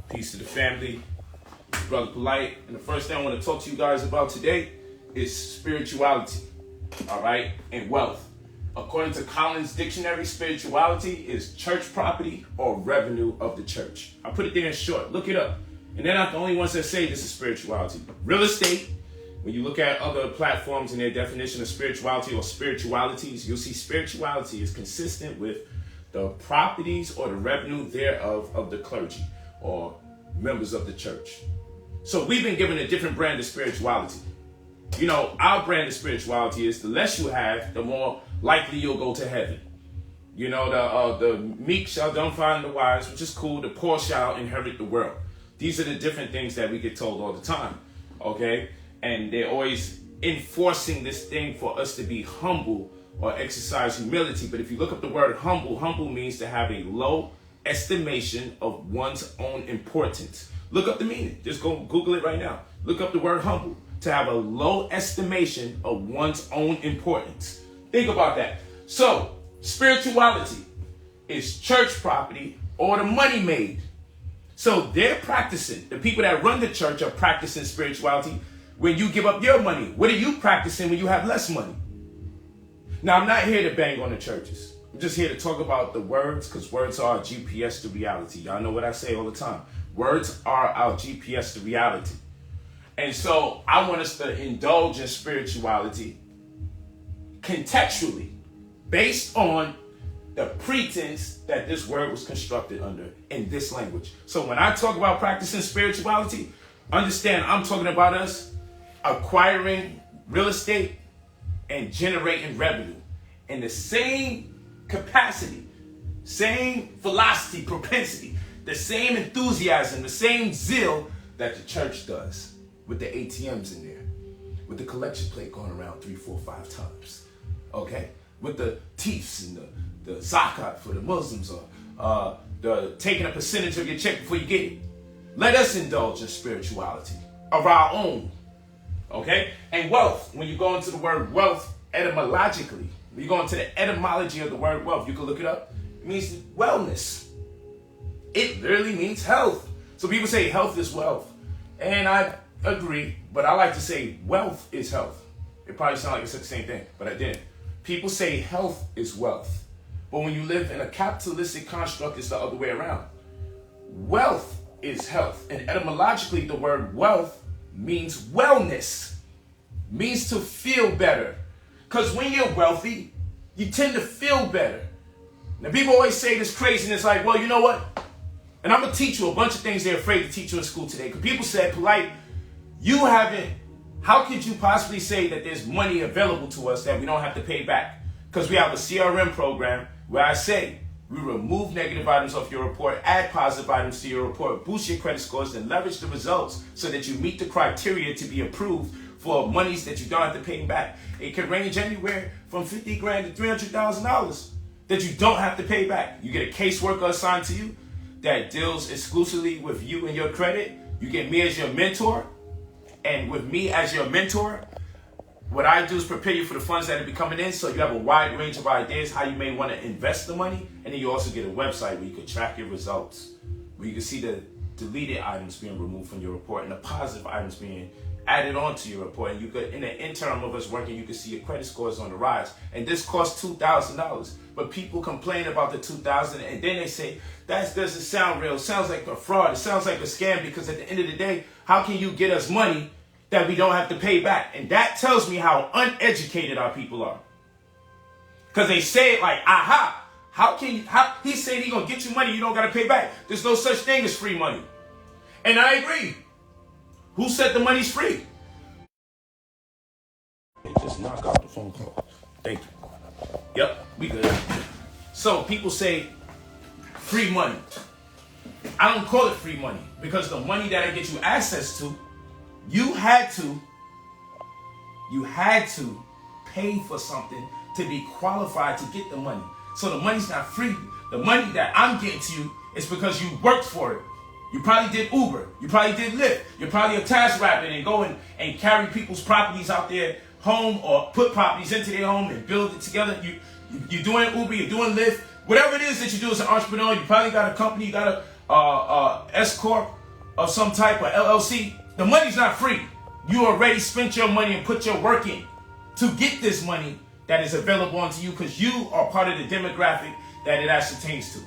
Peace to the family. Brother Polight. And the first thing I want to talk to you guys about today is spirituality. All right? And wealth. According to Collins Dictionary, spirituality is church property or revenue of the church. I put it there in short. Look it up. And they're not the only ones that say this is spirituality. Real estate, when you look at other platforms and their definition of spirituality or spiritualities, you'll see spirituality is consistent with the properties or the revenue thereof of the clergy or members of the church. So we've been given a different brand of spirituality. You know, our brand of spirituality is the less you have, the more likely you'll go to heaven. You know, the meek shall dumbfound the wise, which is cool. The poor shall inherit the world. These are the different things that we get told all the time, okay? And they're always enforcing this thing for us to be humble or exercise humility. But if you look up the word humble, humble means to have a low estimation of one's own importance. Look up the meaning. Just go Google it right now. Look up the word humble. To have a low estimation of one's own importance. Think about that. So, spirituality is church property or the money made. So they're practicing. The people that run the church are practicing spirituality when you give up your money. What are you practicing when you have less money? Now, I'm not here to bang on the churches. I'm just here to talk about the words, because words are our GPS to reality. Y'all know what I say all the time. Words are our GPS to reality. And so I want us to indulge in spirituality contextually, based on the pretense that this word was constructed under in this language. So when I talk about practicing spirituality, understand I'm talking about us acquiring real estate and generating revenue in the same capacity, same velocity, propensity, the same enthusiasm, the same zeal that the church does, with the ATMs in there, with the collection plate going around 3, 4, 5 times, okay? With the teefs and the zakat for the Muslims, or the taking a percentage of your check before you get it. Let us indulge in spirituality of our own, okay? And wealth, when you go into the word wealth etymologically, when you go into the etymology of the word wealth, you can look it up. It means wellness. It literally means health. So people say health is wealth. And I agree, but I like to say wealth is health. It probably sounds like it's the same thing, but I didn't. People say health is wealth. But when you live in a capitalistic construct, it's the other way around. Wealth is health. And etymologically, the word wealth means wellness. Means to feel better. Because when you're wealthy, you tend to feel better. Now, people always say this craziness like, well, you know what? And I'm going to teach you a bunch of things they're afraid to teach you in school today. Because people said, Polight, how could you possibly say that there's money available to us that we don't have to pay back? Because we have a CRM program where I say, we remove negative items off your report, add positive items to your report, boost your credit scores, and leverage the results so that you meet the criteria to be approved for monies that you don't have to pay back. It can range anywhere from $50,000 to $300,000 that you don't have to pay back. You get a caseworker assigned to you that deals exclusively with you and your credit. You get me as your mentor. And with me as your mentor, what I do is prepare you for the funds that will be coming in, so you have a wide range of ideas how you may want to invest the money. And then you also get a website where you can track your results, where you can see the deleted items being removed from your report and the positive items being added onto your report. And you could, in the interim of us working, you can see your credit scores on the rise. And this costs $2,000. But people complain about the $2,000, and then they say, that doesn't sound real. It sounds like a fraud. It sounds like a scam, because at the end of the day, how can you get us money that we don't have to pay back? And that tells me how uneducated our people are. Because they say it like, aha, he said he gonna get you money you don't gotta pay back. There's no such thing as free money. And I agree. Who said the money's free? Hey, just knock out the phone call. Thank you. Yep, we good. So people say free money. I don't call it free money, because the money that I get you access to, you had to pay for something to be qualified to get the money. So the money's not free. The money that I'm getting to you is because you worked for it. You probably did Uber. You probably did Lyft. You're probably a task rabbit and go and carry people's properties out their home, or put properties into their home and build it together. You're doing Uber, you're doing Lyft. Whatever it is that you do as an entrepreneur, you probably got a company, you got a S Corp, of some type of LLC, the money's not free. You already spent your money and put your work in to get this money that is available unto you because you are part of the demographic that it ascertains to.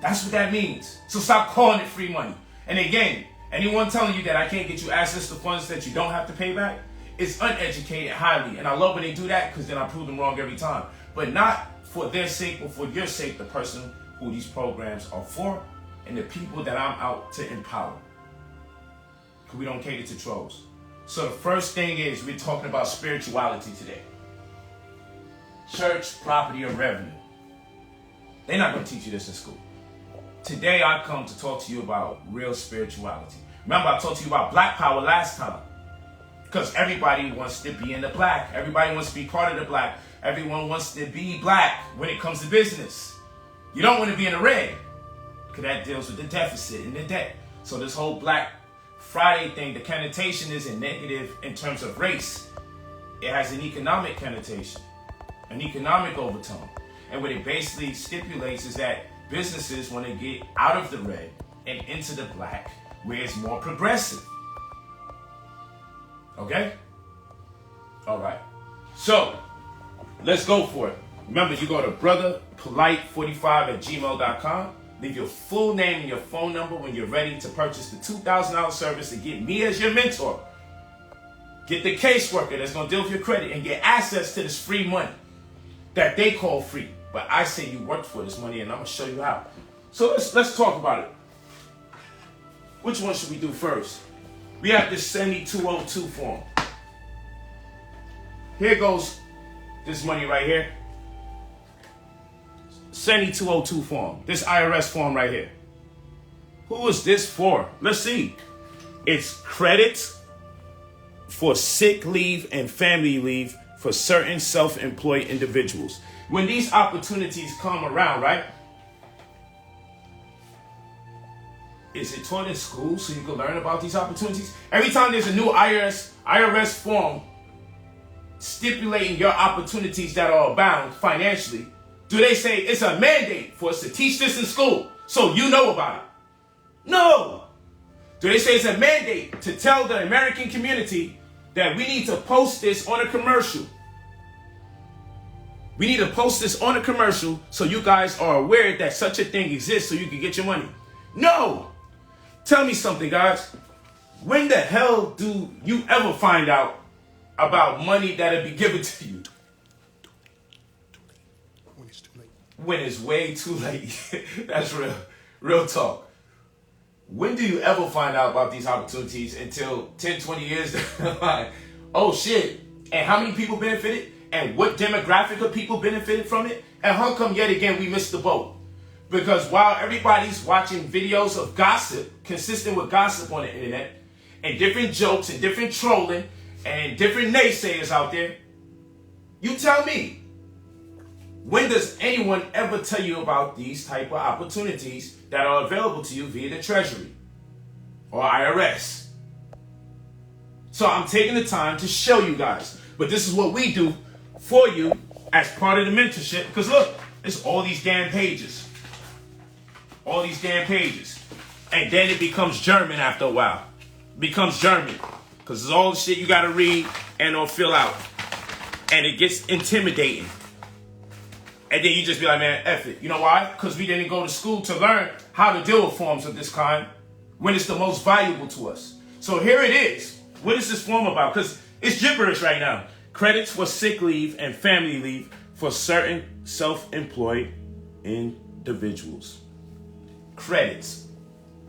That's what that means. So stop calling it free money. And again, anyone telling you that I can't get you access to funds that you don't have to pay back is uneducated highly. And I love when they do that because then I prove them wrong every time. But not for their sake, but for your sake, the person who these programs are for and the people that I'm out to empower. Because we don't cater to trolls. So the first thing is we're talking about spirituality today. Church, property, or revenue. They're not going to teach you this in school. Today I come to talk to you about real spirituality. Remember I talked to you about black power last time. Because everybody wants to be in the black. Everybody wants to be part of the black. Everyone wants to be black when it comes to business. You don't want to be in the red. Because that deals with the deficit and the debt. So this whole Black Friday thing, the connotation isn't negative in terms of race. It has an economic connotation. An economic overtone. And what it basically stipulates is that businesses want to get out of the red and into the black, where it's more progressive. Okay? All right. So, let's go for it. Remember, you go to brotherpolight45@gmail.com. Leave your full name and your phone number when you're ready to purchase the $2,000 service to get me as your mentor. Get the caseworker that's going to deal with your credit and get access to this free money that they call free. But I say you worked for this money and I'm going to show you how. So let's talk about it. Which one should we do first? We have this 7202 form. Here goes this money right here. 7202 form. This IRS form right here. Who is this for? Let's see. It's credits for sick leave and family leave for certain self-employed individuals. When these opportunities come around, right? Is it taught in school so you can learn about these opportunities? Every time there's a new IRS form stipulating your opportunities that are abound financially, do they say it's a mandate for us to teach this in school so you know about it? No. Do they say it's a mandate to tell the American community that we need to post this on a commercial? We need to post this on a commercial so you guys are aware that such a thing exists so you can get your money. No. Tell me something, guys. When the hell do you ever find out about money that'll be given to you? When it's too late. When it's way too late. That's real talk. When do you ever find out about these opportunities until 10, 20 years down the line? Oh shit. And how many people benefited? And what demographic of people benefited from it? And how come yet again we missed the boat? Because while everybody's watching videos of gossip, consistent with gossip on the internet, and different jokes and different trolling and different naysayers out there, you tell me, when does anyone ever tell you about these type of opportunities that are available to you via the Treasury or IRS? So I'm taking the time to show you guys. But this is what we do for you as part of the mentorship. Because look, it's all these damn pages. All these damn pages. And then it becomes German after a while. It becomes German. Because it's all the shit you got to read and or fill out. And it gets intimidating. And then you just be like, man, F it. You know why? Because we didn't go to school to learn how to deal with forms of this kind when it's the most valuable to us. So here it is. What is this form about? Because it's gibberish right now. Credits for sick leave and family leave for certain self-employed individuals. Credits.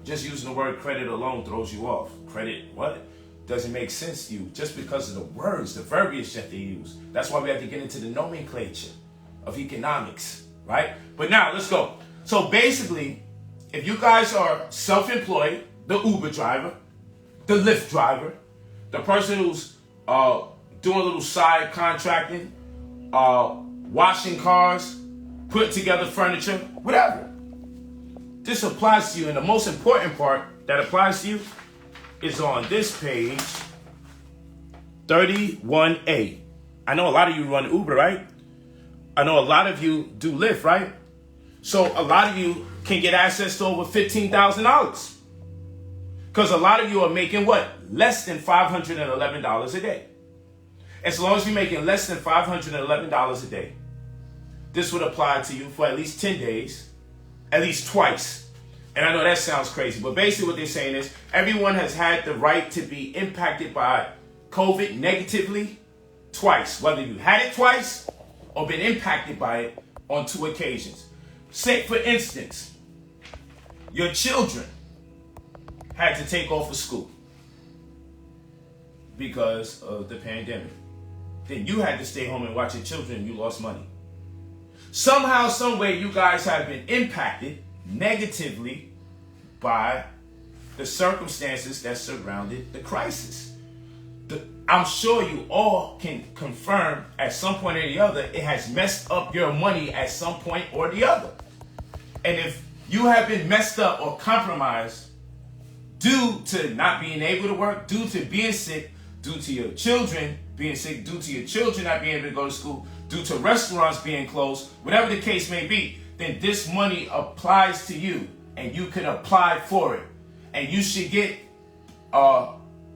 Just using the word credit alone throws you off. Credit, what? Doesn't make sense to you just because of the words, the verbiage that they use. That's why we have to get into the nomenclature of economics, right? But now, let's go. So basically, if you guys are self-employed, the Uber driver, the Lyft driver, the person who's doing a little side contracting, washing cars, putting together furniture, whatever. This applies to you, and the most important part that applies to you is on this page 31A. I know a lot of you run Uber, right? I know a lot of you do Lyft, right? So a lot of you can get access to over $15,000. Because a lot of you are making what? Less than $511 a day. As long as you're making less than $511 a day, this would apply to you for at least 10 days, at least twice. And I know that sounds crazy, but basically what they're saying is everyone has had the right to be impacted by COVID negatively twice, whether you had it twice or been impacted by it on 2 occasions. Say, for instance, your children had to take off of school because of the pandemic. Then you had to stay home and watch your children and you lost money. Somehow, some way, you guys have been impacted negatively by the circumstances that surrounded the crisis. I'm sure you all can confirm at some point or the other, it has messed up your money at some point or the other. And if you have been messed up or compromised due to not being able to work, due to being sick, due to your children being sick, due to your children not being able to go to school, due to restaurants being closed, whatever the case may be, then this money applies to you and you can apply for it. And you should get a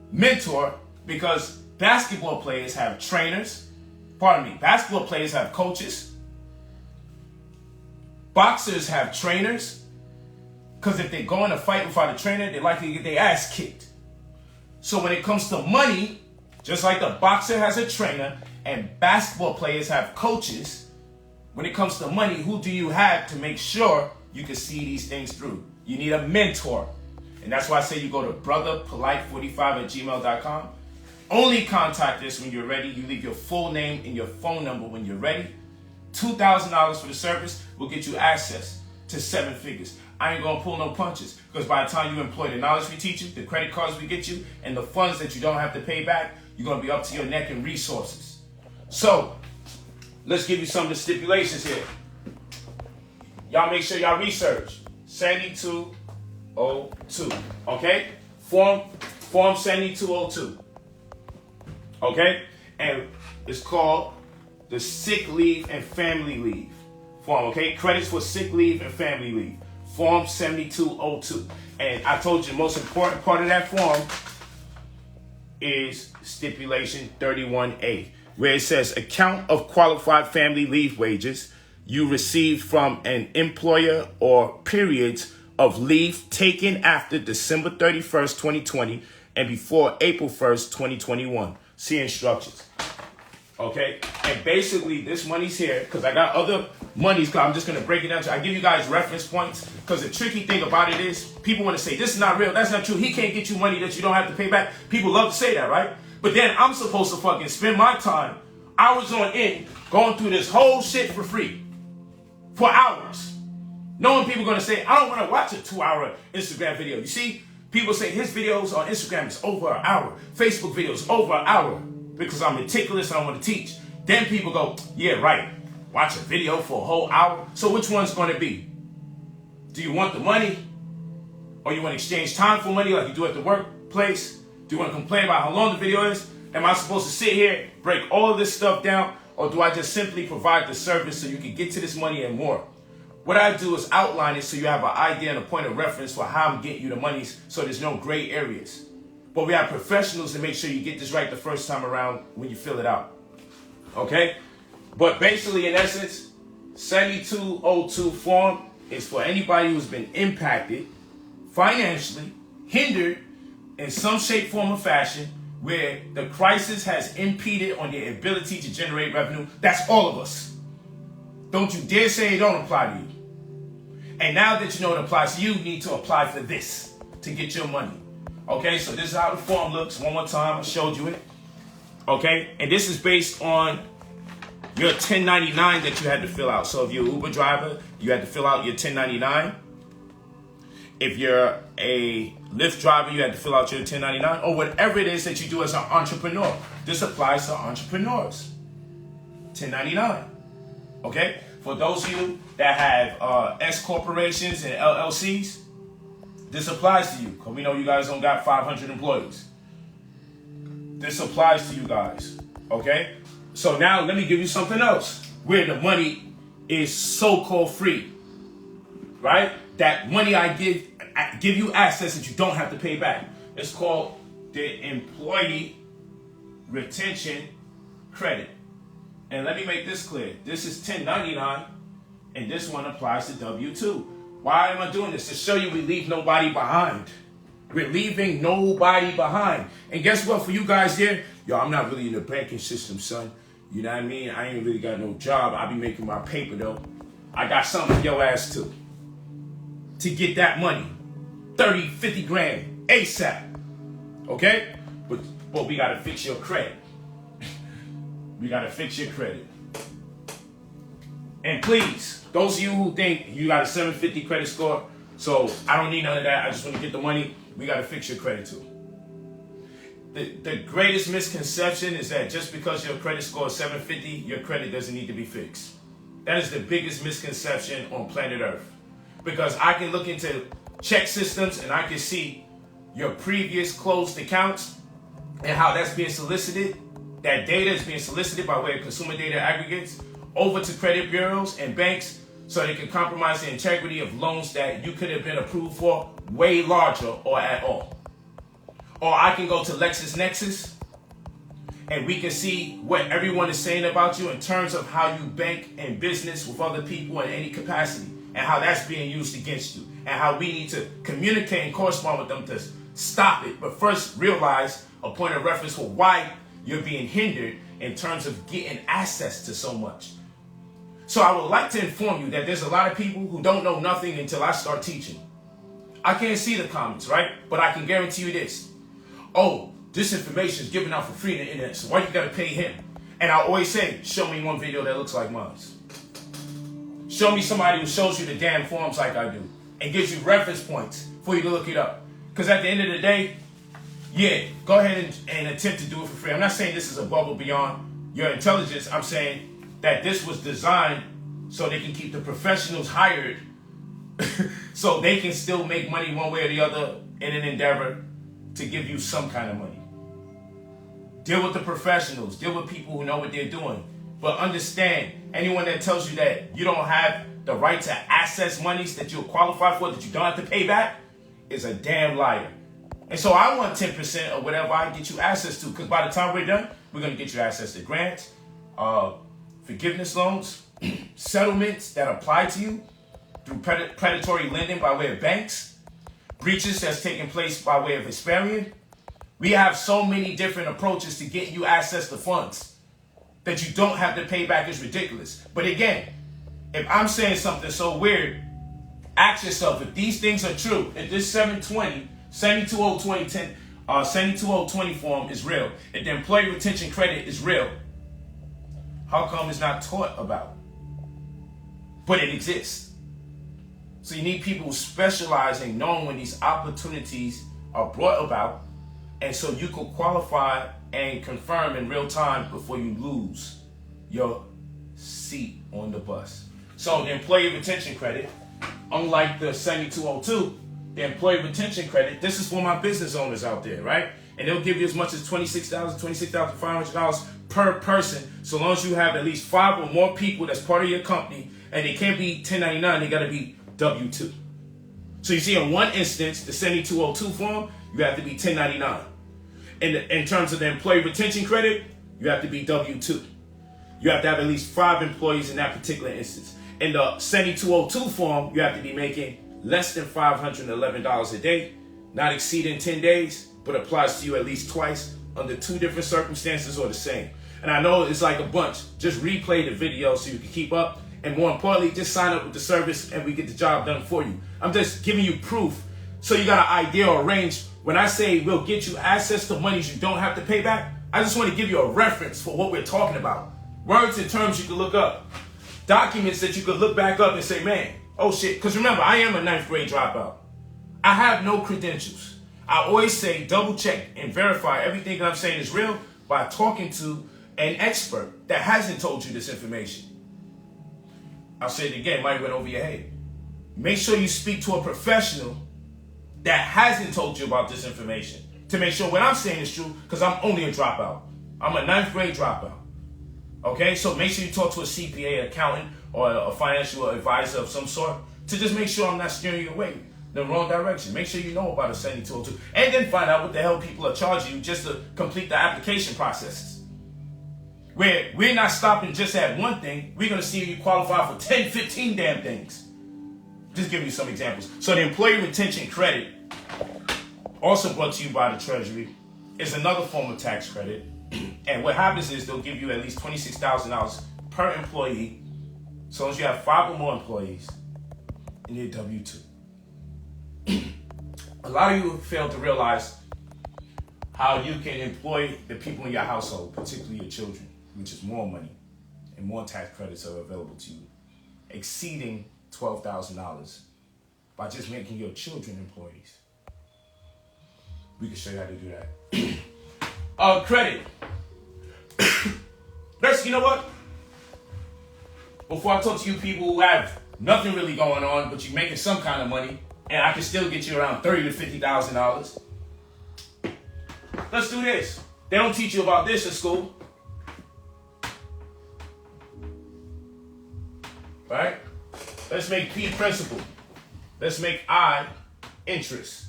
mentor, because basketball players have trainers. Basketball players have coaches. Boxers have trainers. Because if they go in a fight without a trainer, they're likely to get their ass kicked. So when it comes to money, just like the boxer has a trainer and basketball players have coaches, when it comes to money, who do you have to make sure you can see these things through? You need a mentor. And that's why I say you go to brotherpolight45@gmail.com. Only contact us when you're ready. You leave your full name and your phone number when you're ready. $2,000 for the service will get you access to 7 figures. I ain't gonna pull no punches, because by the time you employ the knowledge we teach you, the credit cards we get you, and the funds that you don't have to pay back, you're gonna be up to your neck in resources. So let's give you some of the stipulations here. Y'all make sure y'all research 7202. Okay? Form 7202. Okay? And it's called the sick leave and family leave form. Okay? Credits for sick leave and family leave. Form 7202. And I told you the most important part of that form is stipulation 31A, where it says account of qualified family leave wages you received from an employer or periods of leave taken after December 31st, 2020 and before April 1st, 2021. See instructions. Okay? And basically, this money's here because I got other monies. I'm just going to break it down. I give you guys reference points, because the tricky thing about it is people want to say, this is not real. That's not true. He can't get you money that you don't have to pay back. People love to say that, right? But then I'm supposed to fucking spend my time, hours on end, going through this whole shit for free. For hours. Knowing people are going to say, I don't want to watch a 2-hour Instagram video. You see, people say his videos on Instagram is over an hour. Facebook videos over an hour. Because I'm meticulous and I want to teach. Then people go, yeah, right. Watch a video for a whole hour. So which one's going to be? Do you want the money? Or you want to exchange time for money like you do at the workplace? Do you want to complain about how long the video is? Am I supposed to sit here, break all of this stuff down? Or do I just simply provide the service so you can get to this money and more? What I do is outline it so you have an idea and a point of reference for how I'm getting you the monies, so there's no gray areas. But we have professionals to make sure you get this right the first time around when you fill it out. Okay? But basically, in essence, 7202 form is for anybody who's been impacted financially, hindered in some shape, form, or fashion, where the crisis has impeded on their ability to generate revenue. That's all of us. Don't you dare say it don't apply to you. And now that you know it applies to you, you need to apply for this to get your money. Okay, so this is how the form looks. One more time, I showed you it. Okay, and this is based on your 1099 that you had to fill out. So if you're an Uber driver, you had to fill out your 1099. If you're a Lyft driver, you had to fill out your 1099, or whatever it is that you do as an entrepreneur. This applies to entrepreneurs. 1099. Okay? For those of you that have S corporations and LLCs, this applies to you, because we know you guys don't got 500 employees. This applies to you guys. Okay? So now let me give you something else where the money is so-called free. Right? that money I give you assets that you don't have to pay back. It's called the employee retention credit. And let me make this clear. This is 1099, and this one applies to W-2. Why am I doing this? To show you we leave nobody behind. We're leaving nobody behind. And guess what? For you guys here, yo, I'm not really in the banking system, son. You know what I mean? I ain't really got no job. I be making my paper, though. I got something for your ass, too. To get that money. 30, 50 grand. ASAP. Okay? But we got to fix your credit. We got to fix your credit. And please, those of you who think you got a 750 credit score, so I don't need none of that, I just want to get the money, we got to fix your credit too. The greatest misconception is that just because your credit score is 750, your credit doesn't need to be fixed. That is the biggest misconception on planet Earth. Because I can look into check systems and I can see your previous closed accounts and how that's being solicited. That data is being solicited by way of consumer data aggregates over to credit bureaus and banks so they can compromise the integrity of loans that you could have been approved for way larger or at all. Or I can go to LexisNexis and we can see what everyone is saying about you in terms of how you bank and business with other people in any capacity and how that's being used against you and how we need to communicate and correspond with them to stop it. But first realize a point of reference for why you're being hindered in terms of getting access to so much. So I would like to inform you that there's a lot of people who don't know nothing until I start teaching. I can't see the comments, right? But I can guarantee you this. Oh, this information is given out for free on the internet, so why you gotta pay him? And I always say, show me one video that looks like mine. Show me somebody who shows you the damn forms like I do and gives you reference points for you to look it up. Because at the end of the day, yeah, go ahead and attempt to do it for free. I'm not saying this is above or beyond your intelligence. I'm saying that this was designed so they can keep the professionals hired so they can still make money one way or the other in an endeavor to give you some kind of money. Deal with the professionals. Deal with people who know what they're doing. But understand, anyone that tells you that you don't have the right to access monies that you're qualified for, that you don't have to pay back, is a damn liar. And so I want 10% of whatever I get you access to, because by the time we're done, we're going to get you access to grants, forgiveness loans, settlements that apply to you through predatory lending by way of banks, breaches that's taking place by way of Experian. We have so many different approaches to get you access to funds that you don't have to pay back is ridiculous. But again, if I'm saying something so weird, ask yourself, if these things are true, if this 72020 form is real, if the employee retention credit is real, how come it's not taught about? But it exists. So you need people who specialize in knowing when these opportunities are brought about, and so you can qualify and confirm in real time before you lose your seat on the bus. So the employee retention credit, unlike the 7202, the employee retention credit, this is for my business owners out there, right? And they'll give you as much as $26,500 per person, so long as you have at least 5 or more people that's part of your company, and they can't be 1099, they gotta be W-2. So you see, in one instance, the 7202 form, you have to be 1099. In terms of the employee retention credit, you have to be W-2. You have to have at least 5 employees in that particular instance. In the 7202 form, you have to be making less than $511 a day, not exceeding 10 days, but applies to you at least twice under 2 different circumstances or the same. And I know it's like a bunch. Just replay the video so you can keep up. And more importantly, just sign up with the service and we get the job done for you. I'm just giving you proof so you got an idea or range. When I say we'll get you access to monies you don't have to pay back, I just want to give you a reference for what we're talking about. Words and terms you can look up. Documents that you could look back up and say, man, oh shit. Because remember, I am a 9th grade dropout. I have no credentials. I always say double check and verify everything that I'm saying is real by talking to an expert that hasn't told you this information. I'll say it again, it might went over your head. Make sure you speak to a professional that hasn't told you about this information to make sure what I'm saying is true, because I'm only a dropout. I'm a 9th grade dropout. Okay, so make sure you talk to a CPA, accountant, or a financial advisor of some sort to just make sure I'm not steering you away the wrong direction. Make sure you know about a 7202, and then find out what the hell people are charging you just to complete the application processes. Where we're not stopping just at one thing, we're going to see if you qualify for 10, 15 damn things. Just giving you some examples. So the employee retention credit, also brought to you by the Treasury, is another form of tax credit. And what happens is they'll give you at least $26,000 per employee, as long as you have 5 or more employees in your W-2. A lot of you fail to realize how you can employ the people in your household, particularly your children, which is more money and more tax credits are available to you, exceeding $12,000 by just making your children employees. We can show you how to do that. Credit. You know what? Before I talk to you people who have nothing really going on, but you're making some kind of money, and I can still get you around $30,000 to $50,000. Let's do this. They don't teach you about this in school. Right? Let's make P principal. Let's make I interest.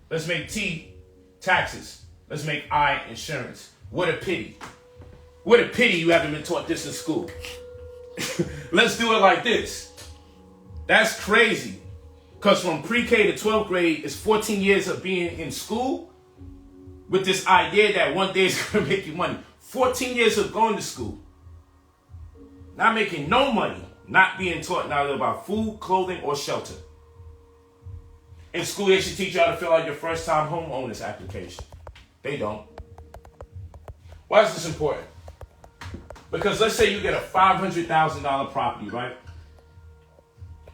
Let's make T taxes. Let's make I insurance. What a pity. What a pity you haven't been taught this in school. Let's do it like this. That's crazy. Because from pre-K to 12th grade is 14 years of being in school with this idea that one day is going to make you money. 14 years of going to school. Not making no money. Not being taught neither about food, clothing, or shelter. In school, they should teach you how to fill out your first-time homeowner's application. They don't. Why is this important? Because let's say you get a $500,000 property, right?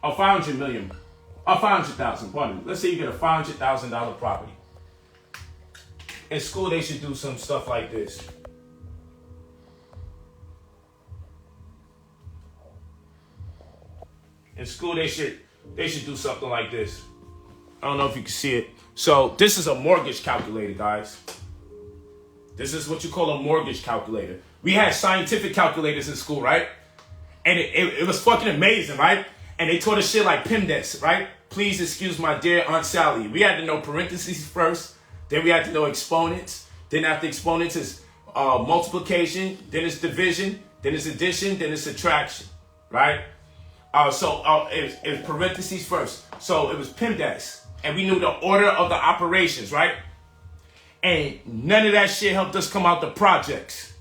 Or $500 million. Or $500,000, pardon me. Let's say you get a $500,000 property. In school, they should do some stuff like this. In school, they should do something like this. I don't know if you can see it. So this is a mortgage calculator, guys. This is what you call a mortgage calculator. We had scientific calculators in school, right? And it was fucking amazing, right? And they taught us shit like PIMDEX, right? Please excuse my dear Aunt Sally. We had to know parentheses first. Then we had to know exponents. Then after exponents is multiplication. Then it's division. Then it's addition. Then it's subtraction, right? It was parentheses first. So it was PIMDEX. And we knew the order of the operations, right? And none of that shit helped us come out the projects.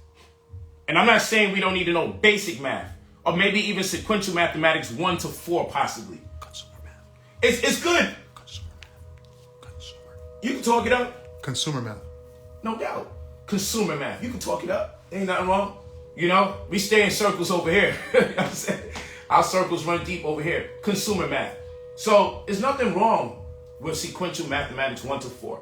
And I'm not saying we don't need to know basic math. Or maybe even sequential mathematics 1 to 4 possibly. Consumer math. It's good. Consumer math. Consumer. You can talk it up. Consumer math. No doubt. Consumer math. You can talk it up. Ain't nothing wrong. You know, we stay in circles over here. You know what I'm saying? Our circles run deep over here. Consumer math. So there's nothing wrong with sequential mathematics 1 to 4.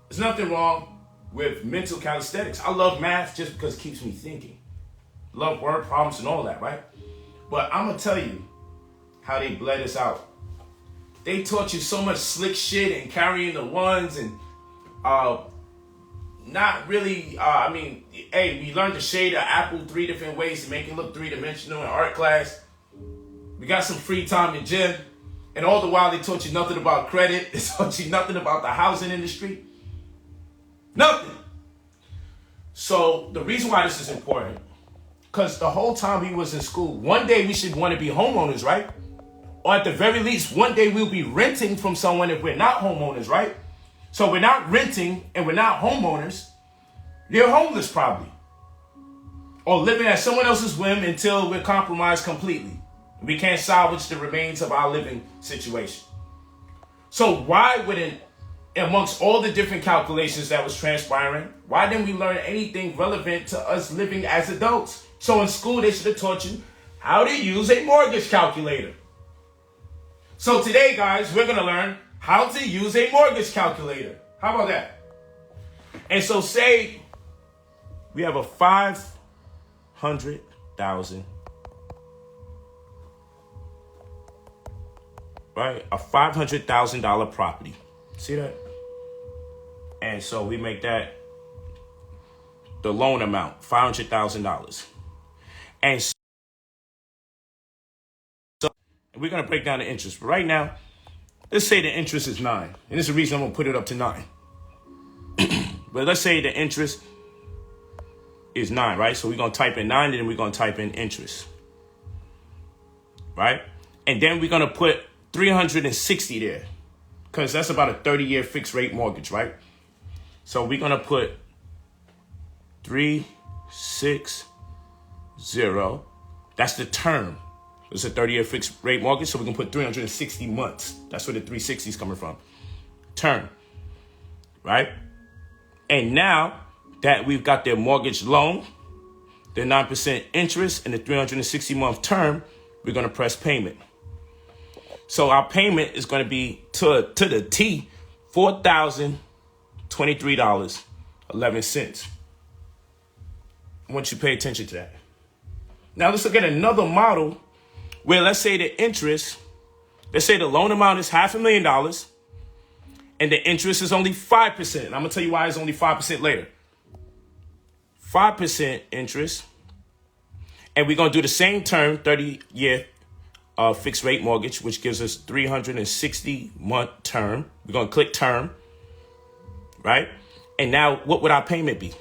There's nothing wrong with mental calisthenics. I love math just because it keeps me thinking. Love word problems and all that, right? But I'm going to tell you how they bled us out. They taught you so much slick shit and carrying the ones and not really, we learned to shade an apple 3 different ways to make it look 3-dimensional in art class. We got some free time in gym. And all the while they taught you nothing about credit. They taught you nothing about the housing industry. Nothing. So the reason why this is important, because the whole time we was in school, one day we should want to be homeowners, right? Or at the very least, one day we'll be renting from someone if we're not homeowners, right? So we're not renting and we're not homeowners. You're homeless probably. Or living at someone else's whim until we're compromised completely. We can't salvage the remains of our living situation. So why wouldn't, amongst all the different calculations that was transpiring, why didn't we learn anything relevant to us living as adults? So in school, they should have taught you how to use a mortgage calculator. So today, guys, we're going to learn how to use a mortgage calculator. How about that? And so say we have a $500,000, right? A $500,000 property. See that? And so we make that the loan amount, $500,000. And so And we're going to break down the interest. But right now, let's say the interest is 9. And this is the reason I'm going to put it up to 9. But let's say the interest is 9, right? So we're going to type in 9, and then we're going to type in interest. Right? And then we're going to put 360 there, because that's about a 30-year fixed rate mortgage, right? So we're going to put 360. That's the term. It's a 30-year fixed rate mortgage, so we can put 360 months. That's where the 360 is coming from. Term. Right? And now that we've got their mortgage loan, their 9% interest, and the 360-month term, we're going to press payment. So our payment is going to be to the T, $4,023.11. I want you to pay attention to that. Now let's look at another model where, let's say the interest, let's say the loan amount is $500,000 and the interest is only 5%. And I'm going to tell you why it's only 5% later. 5% interest. And we're going to do the same term, 30-year fixed rate mortgage, which gives us 360-month term. We're going to click term, right? And now what would our payment be?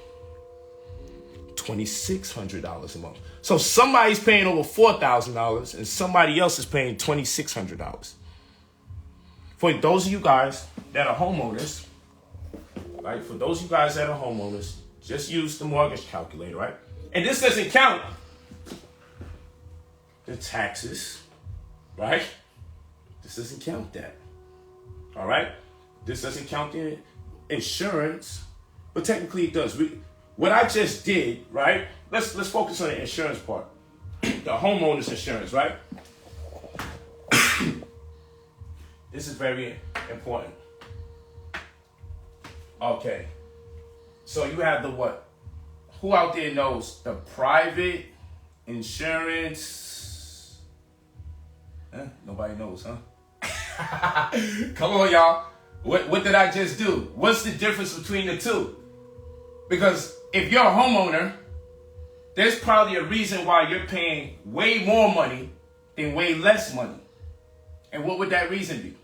$2,600 a month. So somebody's paying over $4,000 and somebody else is paying $2,600. For those of you guys that are homeowners, right? For those of you guys that are homeowners, just use the mortgage calculator, right? And this doesn't count the taxes, right? This doesn't count that. All right? This doesn't count the insurance, but technically it does. What I just did, right? Let's focus on the insurance part. The homeowner's insurance, right? This is very important. Okay. So you have the what? Who out there knows the private insurance? Nobody knows, huh? Come on, y'all. What did I just do? What's the difference between the two? Because if you're a homeowner, there's probably a reason why you're paying way more money than way less money. And what would that reason be?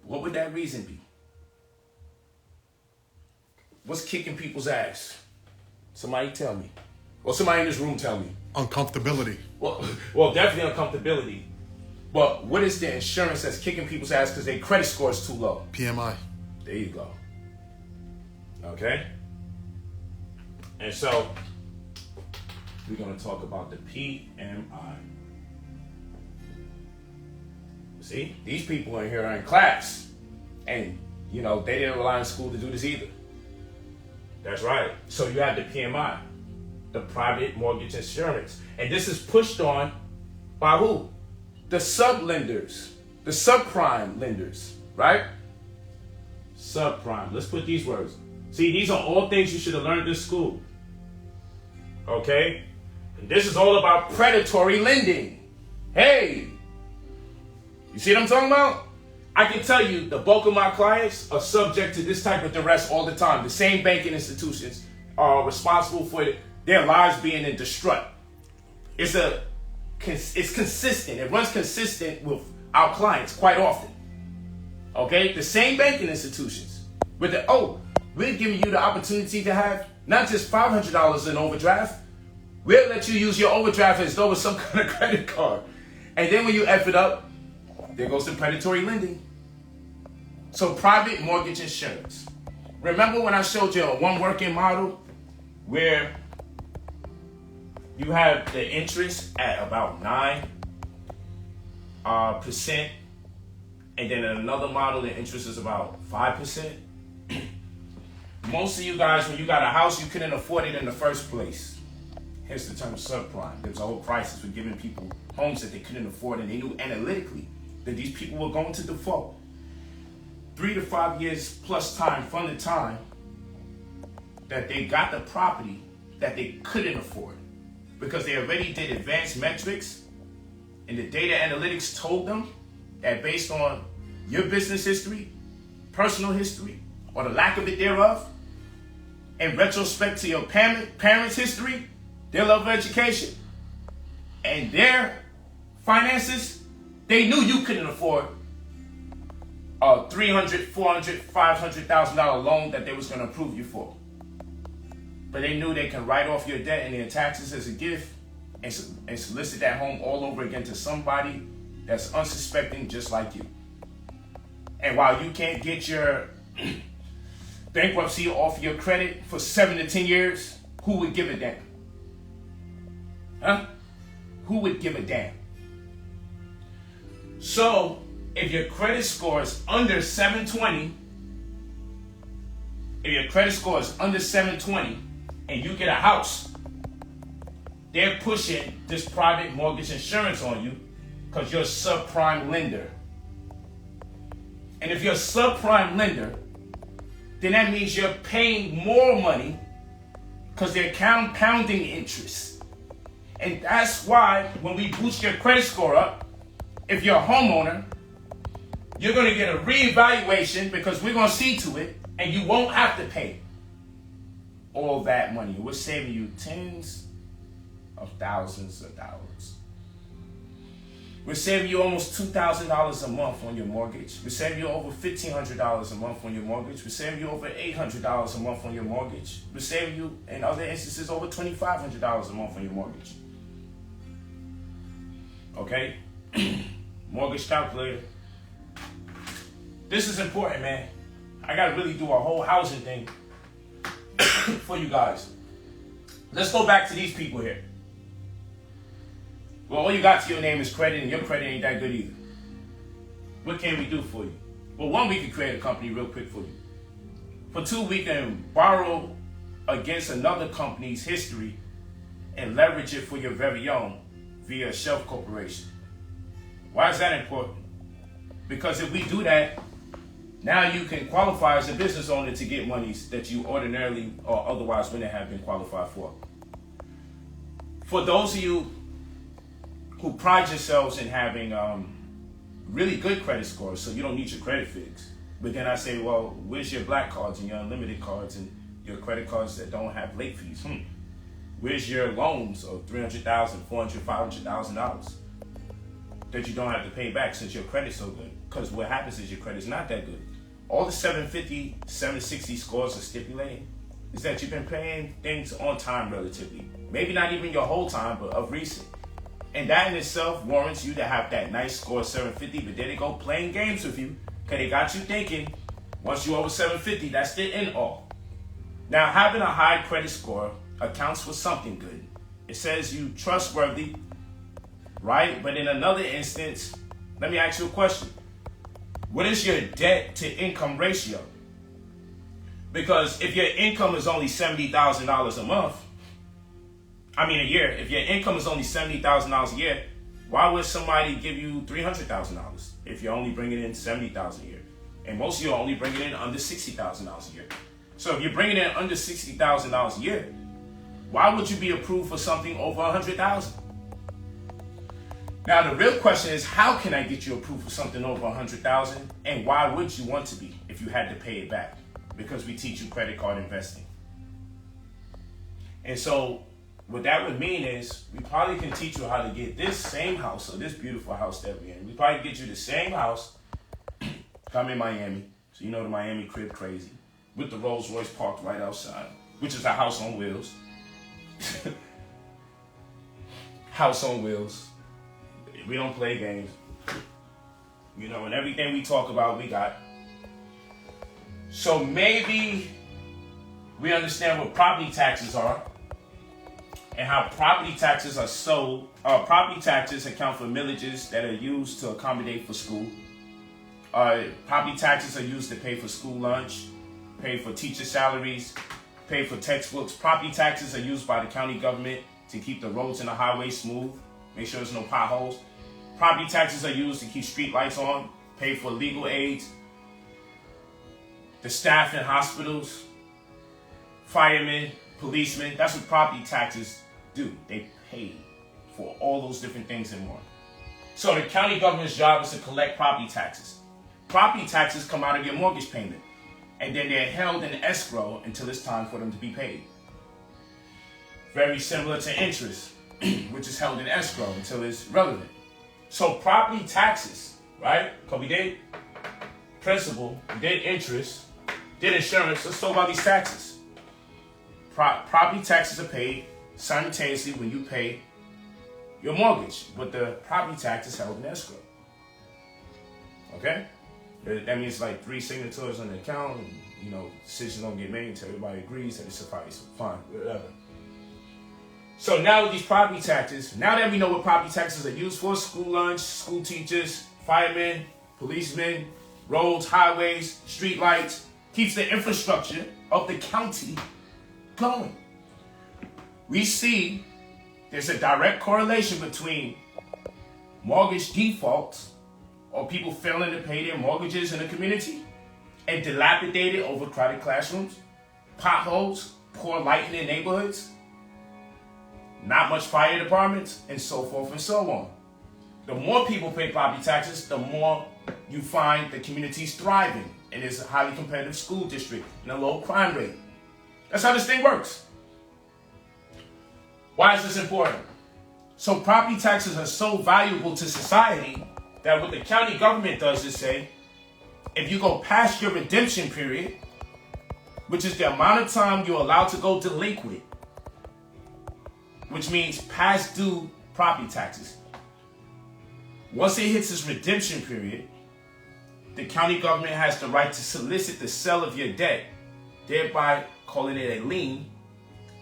What would that reason be? What's kicking people's ass? Somebody tell me. Or somebody in this room tell me. Uncomfortability. Well, definitely uncomfortability. But what is the insurance that's kicking people's ass because their credit score is too low? PMI. There you go. Okay? And so, we're going to talk about the PMI. See, these people in here are in class. And, you know, they didn't rely on school to do this either. That's right. So you have the PMI, the private mortgage insurance. And this is pushed on by who? The sub-lenders, the subprime lenders, right? Subprime. Let's put these words. See, these are all things you should have learned in school. Okay? And this is all about predatory lending. Hey! You see what I'm talking about? I can tell you the bulk of my clients are subject to this type of duress all the time. The same banking institutions are responsible for their lives being in distraught. It's consistent. It runs consistent with our clients quite often. Okay? The same banking institutions. We're giving you the opportunity to have not just $500 in overdraft. We'll let you use your overdraft as though it's some kind of credit card. And then when you F it up, there goes the predatory lending. So private mortgage insurance. Remember when I showed you a one working model where you have the interest at about 9%, and then in another model the interest is about 5%. Most of you guys, when you got a house, you couldn't afford it in the first place. Hence the term subprime. There was a whole crisis for giving people homes that they couldn't afford, and they knew analytically that these people were going to default. 3 to 5 years plus time from the time that they got the property that they couldn't afford, because they already did advanced metrics and the data analytics told them that based on your business history, personal history, or the lack of it thereof, in retrospect to your parents' history, their level of education, and their finances, they knew you couldn't afford a $300,000, $400,000, $500,000 loan that they was going to approve you for. But they knew they can write off your debt and their taxes as a gift and solicit that home all over again to somebody that's unsuspecting just like you. And while you can't get your bankruptcy off your credit for 7 to 10 years, who would give a damn? Huh? Who would give a damn? So, if your credit score is under 720, and you get a house, they're pushing this private mortgage insurance on you because you're a subprime lender. And if you're a subprime lender, then that means you're paying more money because they're compounding interest. And that's why when we boost your credit score up, if you're a homeowner, you're going to get a reevaluation because we're going to see to it, and you won't have to pay all that money. We're saving you tens of thousands of dollars. We're saving you almost $2,000 a month on your mortgage. We're saving you over $1,500 a month on your mortgage. We're saving you over $800 a month on your mortgage. We're saving you, in other instances, over $2,500 a month on your mortgage. Okay? Mortgage calculator. This is important, man. I gotta really do a whole housing thing for you guys. Let's go back to these people here. Well, all you got to your name is credit, and your credit ain't that good either. What can we do for you? Well, one, we can create a company real quick for you. For two, we can borrow against another company's history and leverage it for your very own via a shelf corporation. Why is that important? Because if we do that, now you can qualify as a business owner to get monies that you ordinarily or otherwise wouldn't have been qualified for. For those of you who pride yourselves in having really good credit scores, so you don't need your credit fixed. But then I say, well, where's your black cards and your unlimited cards and your credit cards that don't have late fees? Where's your loans of $300,000, $400,000, $500,000 that you don't have to pay back since your credit's so good? Because what happens is your credit's not that good. All the 750, 760 scores are stipulating is that you've been paying things on time relatively. Maybe not even your whole time, but of recent. And that in itself warrants you to have that nice score 750, but then they go playing games with you because they got you thinking once you're over 750, that's the end all. Now, having a high credit score accounts for something good. It says you trustworthy, right? But in another instance, let me ask you a question. What is your debt to income ratio? Because if your income is only $70,000 a month, a year, if your income is only $70,000 a year, why would somebody give you $300,000 if you're only bringing in $70,000 a year? And most of you are only bringing in under $60,000 a year. So if you're bringing in under $60,000 a year, why would you be approved for something over $100,000? Now the real question is, how can I get you approved for something over $100,000? And why would you want to be if you had to pay it back? Because we teach you credit card investing. And so what that would mean is we probably can teach you how to get this same house, or this beautiful house that we're in. We probably get you the same house. I'm in Miami, so you know the Miami crib crazy, with the Rolls Royce parked right outside, which is a house on wheels. House on wheels. We don't play games. You know, and everything we talk about, we got. So maybe we understand what property taxes are and how property taxes are sold. Property taxes account for millages that are used to accommodate for school. Property taxes are used to pay for school lunch, pay for teacher salaries, pay for textbooks. Property taxes are used by the county government to keep the roads and the highways smooth, make sure there's no potholes. Property taxes are used to keep street lights on, pay for legal aids, the staff in hospitals, firemen, policemen. That's what property taxes do. They pay for all those different things and more. So the county government's job is to collect property taxes. Property taxes come out of your mortgage payment, and then they're held in escrow until it's time for them to be paid. Very similar to interest, which is held in escrow until it's relevant. So property taxes, right? Because we did principal, we did interest, did insurance. Let's talk about these taxes. Property taxes are paid simultaneously when you pay your mortgage, but the property tax is held in escrow. Okay? That means like 3 signatories on the account, and, decisions don't get made until everybody agrees that it's suffice. Fine, whatever. So now with these property taxes, now that we know what property taxes are used for, school lunch, school teachers, firemen, policemen, roads, highways, street lights, keeps the infrastructure of the county going. We see there's a direct correlation between mortgage defaults or people failing to pay their mortgages in the community and dilapidated, overcrowded classrooms, potholes, poor light in their neighborhoods, not much fire departments, and so forth and so on. The more people pay property taxes, the more you find the community's thriving, and it's a highly competitive school district and a low crime rate. That's how this thing works. Why is this important? So property taxes are so valuable to society that what the county government does is say, if you go past your redemption period, which is the amount of time you're allowed to go delinquent, which means past due property taxes. Once it hits its redemption period, the county government has the right to solicit the sale of your debt, thereby calling it a lien,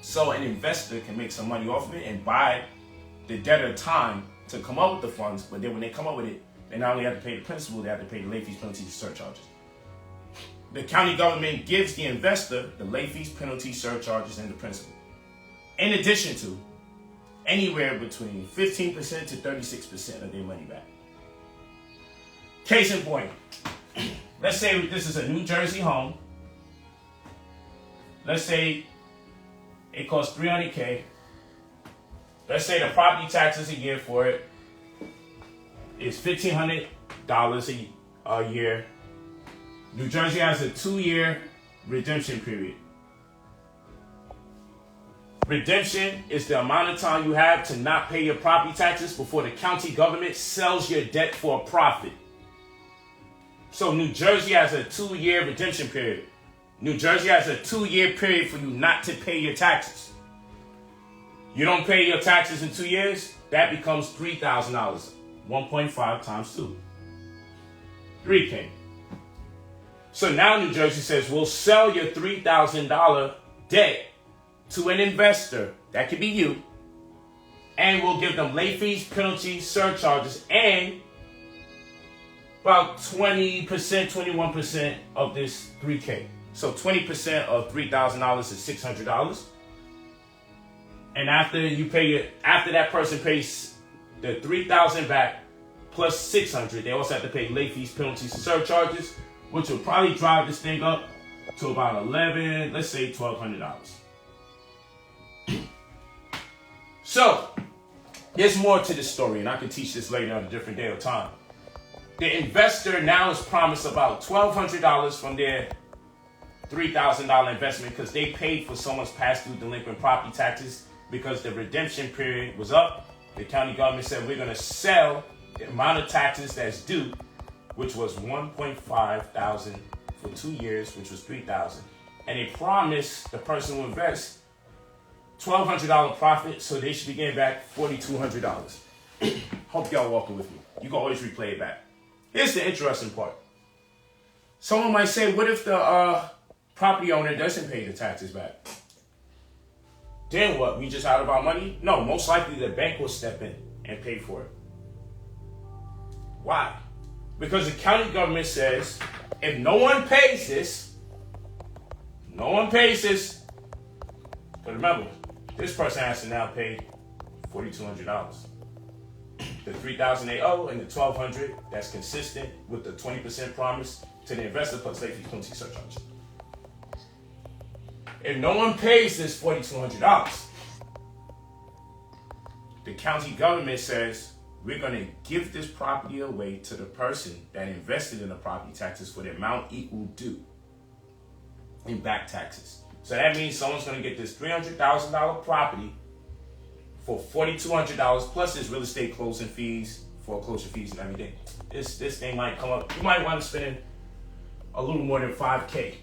so an investor can make some money off of it and buy the debtor time to come up with the funds. But then when they come up with it, they not only have to pay the principal, they have to pay the late fees, penalties, and surcharges. The county government gives the investor the late fees, penalties, surcharges, and the principal, in addition to anywhere between 15% to 36% of their money back. Case in point, let's say this is a New Jersey home. Let's say it costs $300K. Let's say the property taxes a year for it is $1,500 a year. New Jersey has a 2-year redemption period. Redemption is the amount of time you have to not pay your property taxes before the county government sells your debt for a profit. So New Jersey has a 2-year redemption period. New Jersey has a 2-year period for you not to pay your taxes. You don't pay your taxes in 2 years, that becomes $3,000. 1.5 times 2. $3K. So now New Jersey says, we'll sell your $3,000 debt to an investor, that could be you, and we'll give them late fees, penalties, surcharges, and about 20%, 21% of this $3K. So 20% of $3,000 is $600. And after that person pays the $3,000 back plus $600, they also have to pay late fees, penalties, and surcharges, which will probably drive this thing up to about let's say $1,200. So, there's more to this story, and I can teach this later on a different day or time. The investor now is promised about $1,200 from their $3,000 investment because they paid for someone's past due delinquent property taxes because the redemption period was up. The county government said, we're going to sell the amount of taxes that's due, which was $1,500 for 2 years, which was $3,000. And they promised the person who invests $1,200 profit, so they should be getting back $4,200. Hope y'all walking with me. You can always replay it back. Here's the interesting part. Someone might say, what if the property owner doesn't pay the taxes back? Then what? We just out of our money? No, most likely the bank will step in and pay for it. Why? Because the county government says, if no one pays this, but remember, this person has to now pay $4,200. The $3,000 they owe and the $1,200 that's consistent with the 20% promise to the investor plus late fees, penalties, surcharges. If no one pays this $4,200, the county government says, we're going to give this property away to the person that invested in the property taxes for the amount equal due in back taxes. So that means someone's going to get this $300,000 property for $4,200 plus his real estate closing fees, foreclosure fees and everything. This thing might come up. You might want to spend a little more than $5K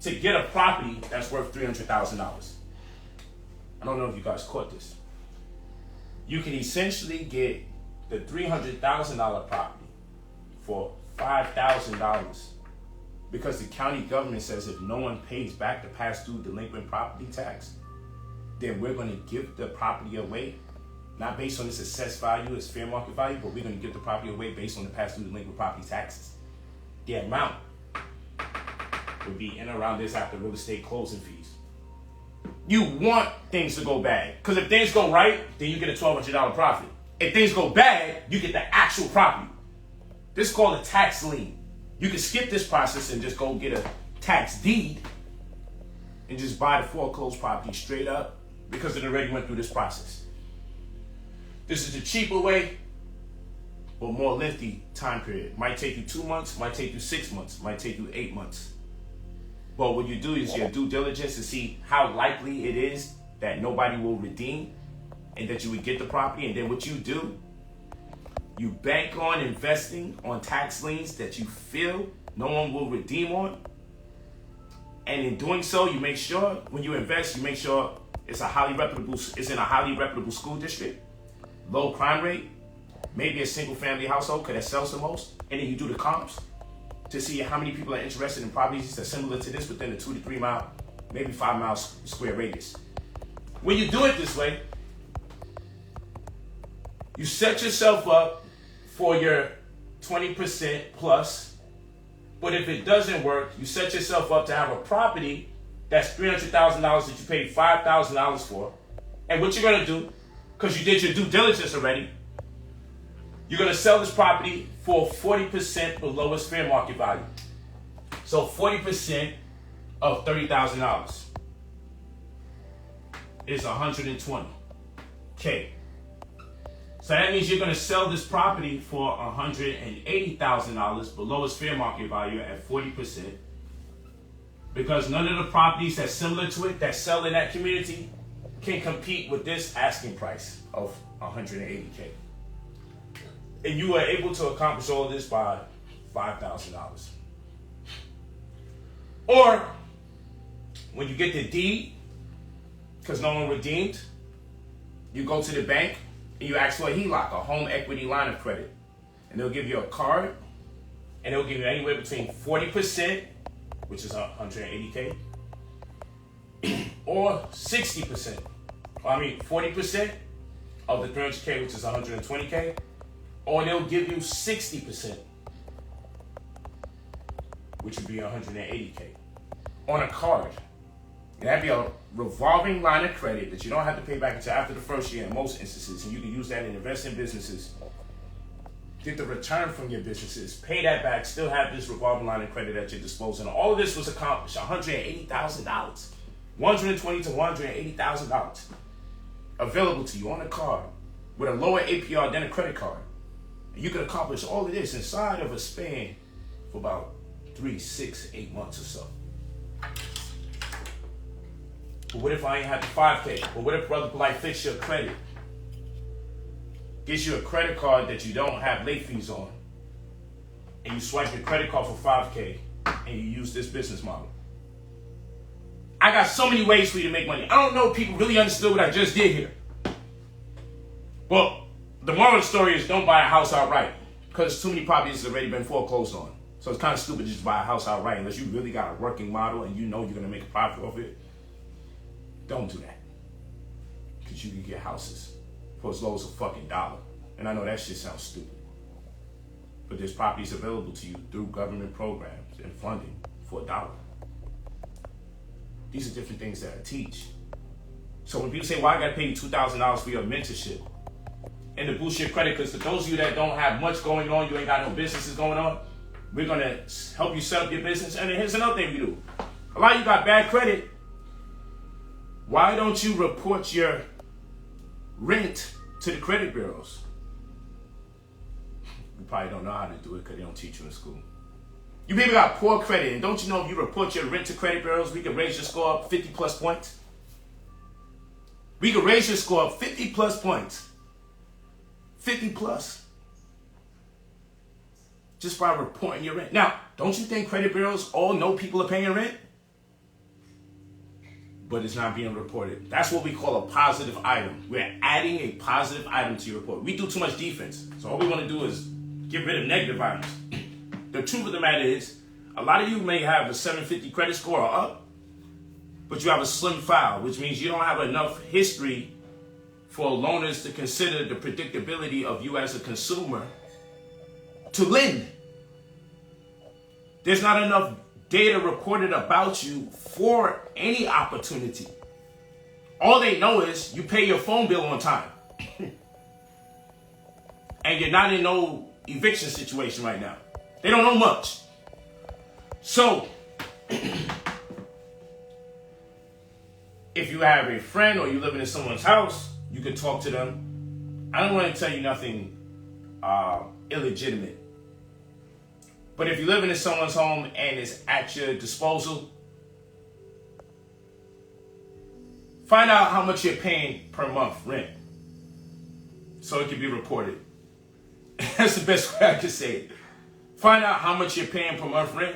to get a property that's worth $300,000. I don't know if you guys caught this. You can essentially get the $300,000 property for $5,000 because the county government says if no one pays back the past due delinquent property tax, then we're going to give the property away, not based on its assessed value, its fair market value, but we're going to give the property away based on the past due delinquent property taxes. The amount would be in around this after real estate closing fees. You want things to go bad, because if things go right, then you get a $1,200 profit. If things go bad, you get the actual property. This is called a tax lien. You can skip this process and just go get a tax deed and just buy the foreclosed property straight up because it already went through this process. This is the cheaper way, but more lengthy time period. Might take you 2 months, might take you 6 months, might take you 8 months. But what you do is your due diligence to see how likely it is that nobody will redeem and that you would get the property. And then what you do, you bank on investing on tax liens that you feel no one will redeem on. And in doing so, you make sure when you invest, you make sure it's in a highly reputable school district, low crime rate, maybe a single family household because that sells the most. And then you do the comps to see how many people are interested in properties that are similar to this within a 2 to 3 mile, maybe 5 mile square radius. When you do it this way, you set yourself up for your 20% plus, but if it doesn't work, you set yourself up to have a property that's $300,000 that you paid $5,000 for. And what you're gonna do, because you did your due diligence already, you're gonna sell this property for 40% below its fair market value. So 40% of $30,000 is $120K. So that means you're gonna sell this property for $180,000 below its fair market value at 40%, because none of the properties that's similar to it that sell in that community can compete with this asking price of $180K. And you are able to accomplish all this by $5,000. Or when you get the deed, because no one redeemed, you go to the bank and you ask for a HELOC, a home equity line of credit. And they'll give you a card, and they'll give you anywhere between 40%, which is $180K, or 60%. 40% of the $300K, which is $120K, or they'll give you 60%, which would be $180K, on a card. And that'd be a revolving line of credit that you don't have to pay back until after the first year in most instances, and you can use that in invest in businesses, get the return from your businesses, pay that back, still have this revolving line of credit at your disposal. And all of this was accomplished, $180,000, $120,000 to $180,000 available to you on a card with a lower APR than a credit card. And you can accomplish all of this inside of a span for about 3, 6, 8 months or so. But what if I ain't had the 5K? But what if Brother Polight fix your credit? Gives you a credit card that you don't have late fees on, and you swipe your credit card for 5K, and you use this business model. I got so many ways for you to make money. I don't know if people really understood what I just did here. Well, the moral of the story is don't buy a house outright, because too many properties have already been foreclosed on. So it's kind of stupid to just buy a house outright unless you really got a working model and you know you're going to make a profit off it. Don't do that, because you can get houses for as low as $1. And I know that shit sounds stupid, but there's properties available to you through government programs and funding for $1. These are different things that I teach. So when people say, well, I got to pay you $2,000 for your mentorship and to boost your credit, because for those of you that don't have much going on, you ain't got no businesses going on, we're going to help you set up your business. And then here's another thing we do. A lot of you got bad credit. Why don't you report your rent to the credit bureaus? You probably don't know how to do it because they don't teach you in school. You people got poor credit, and don't you know if you report your rent to credit bureaus, we can raise your score up 50 plus points? We can raise your score up 50 plus points 50 plus. Just by reporting your rent. Now, don't you think credit bureaus all know people are paying rent? But it's not being reported. That's what we call a positive item. We're adding a positive item to your report. We do too much defense. So all we want to do is get rid of negative items. The truth of the matter is, a lot of you may have a 750 credit score or up, but you have a slim file, which means you don't have enough history for loaners to consider the predictability of you as a consumer to lend. There's not enough data recorded about you for any opportunity. All they know is you pay your phone bill on time. And you're not in no eviction situation right now. They don't know much. So, if you have a friend or you're living in someone's house, you can talk to them. I don't want to tell you nothing illegitimate. But if you're living in someone's home and it's at your disposal, find out how much you're paying per month rent so it can be reported. That's the best way I can say it. Find out how much you're paying per month rent.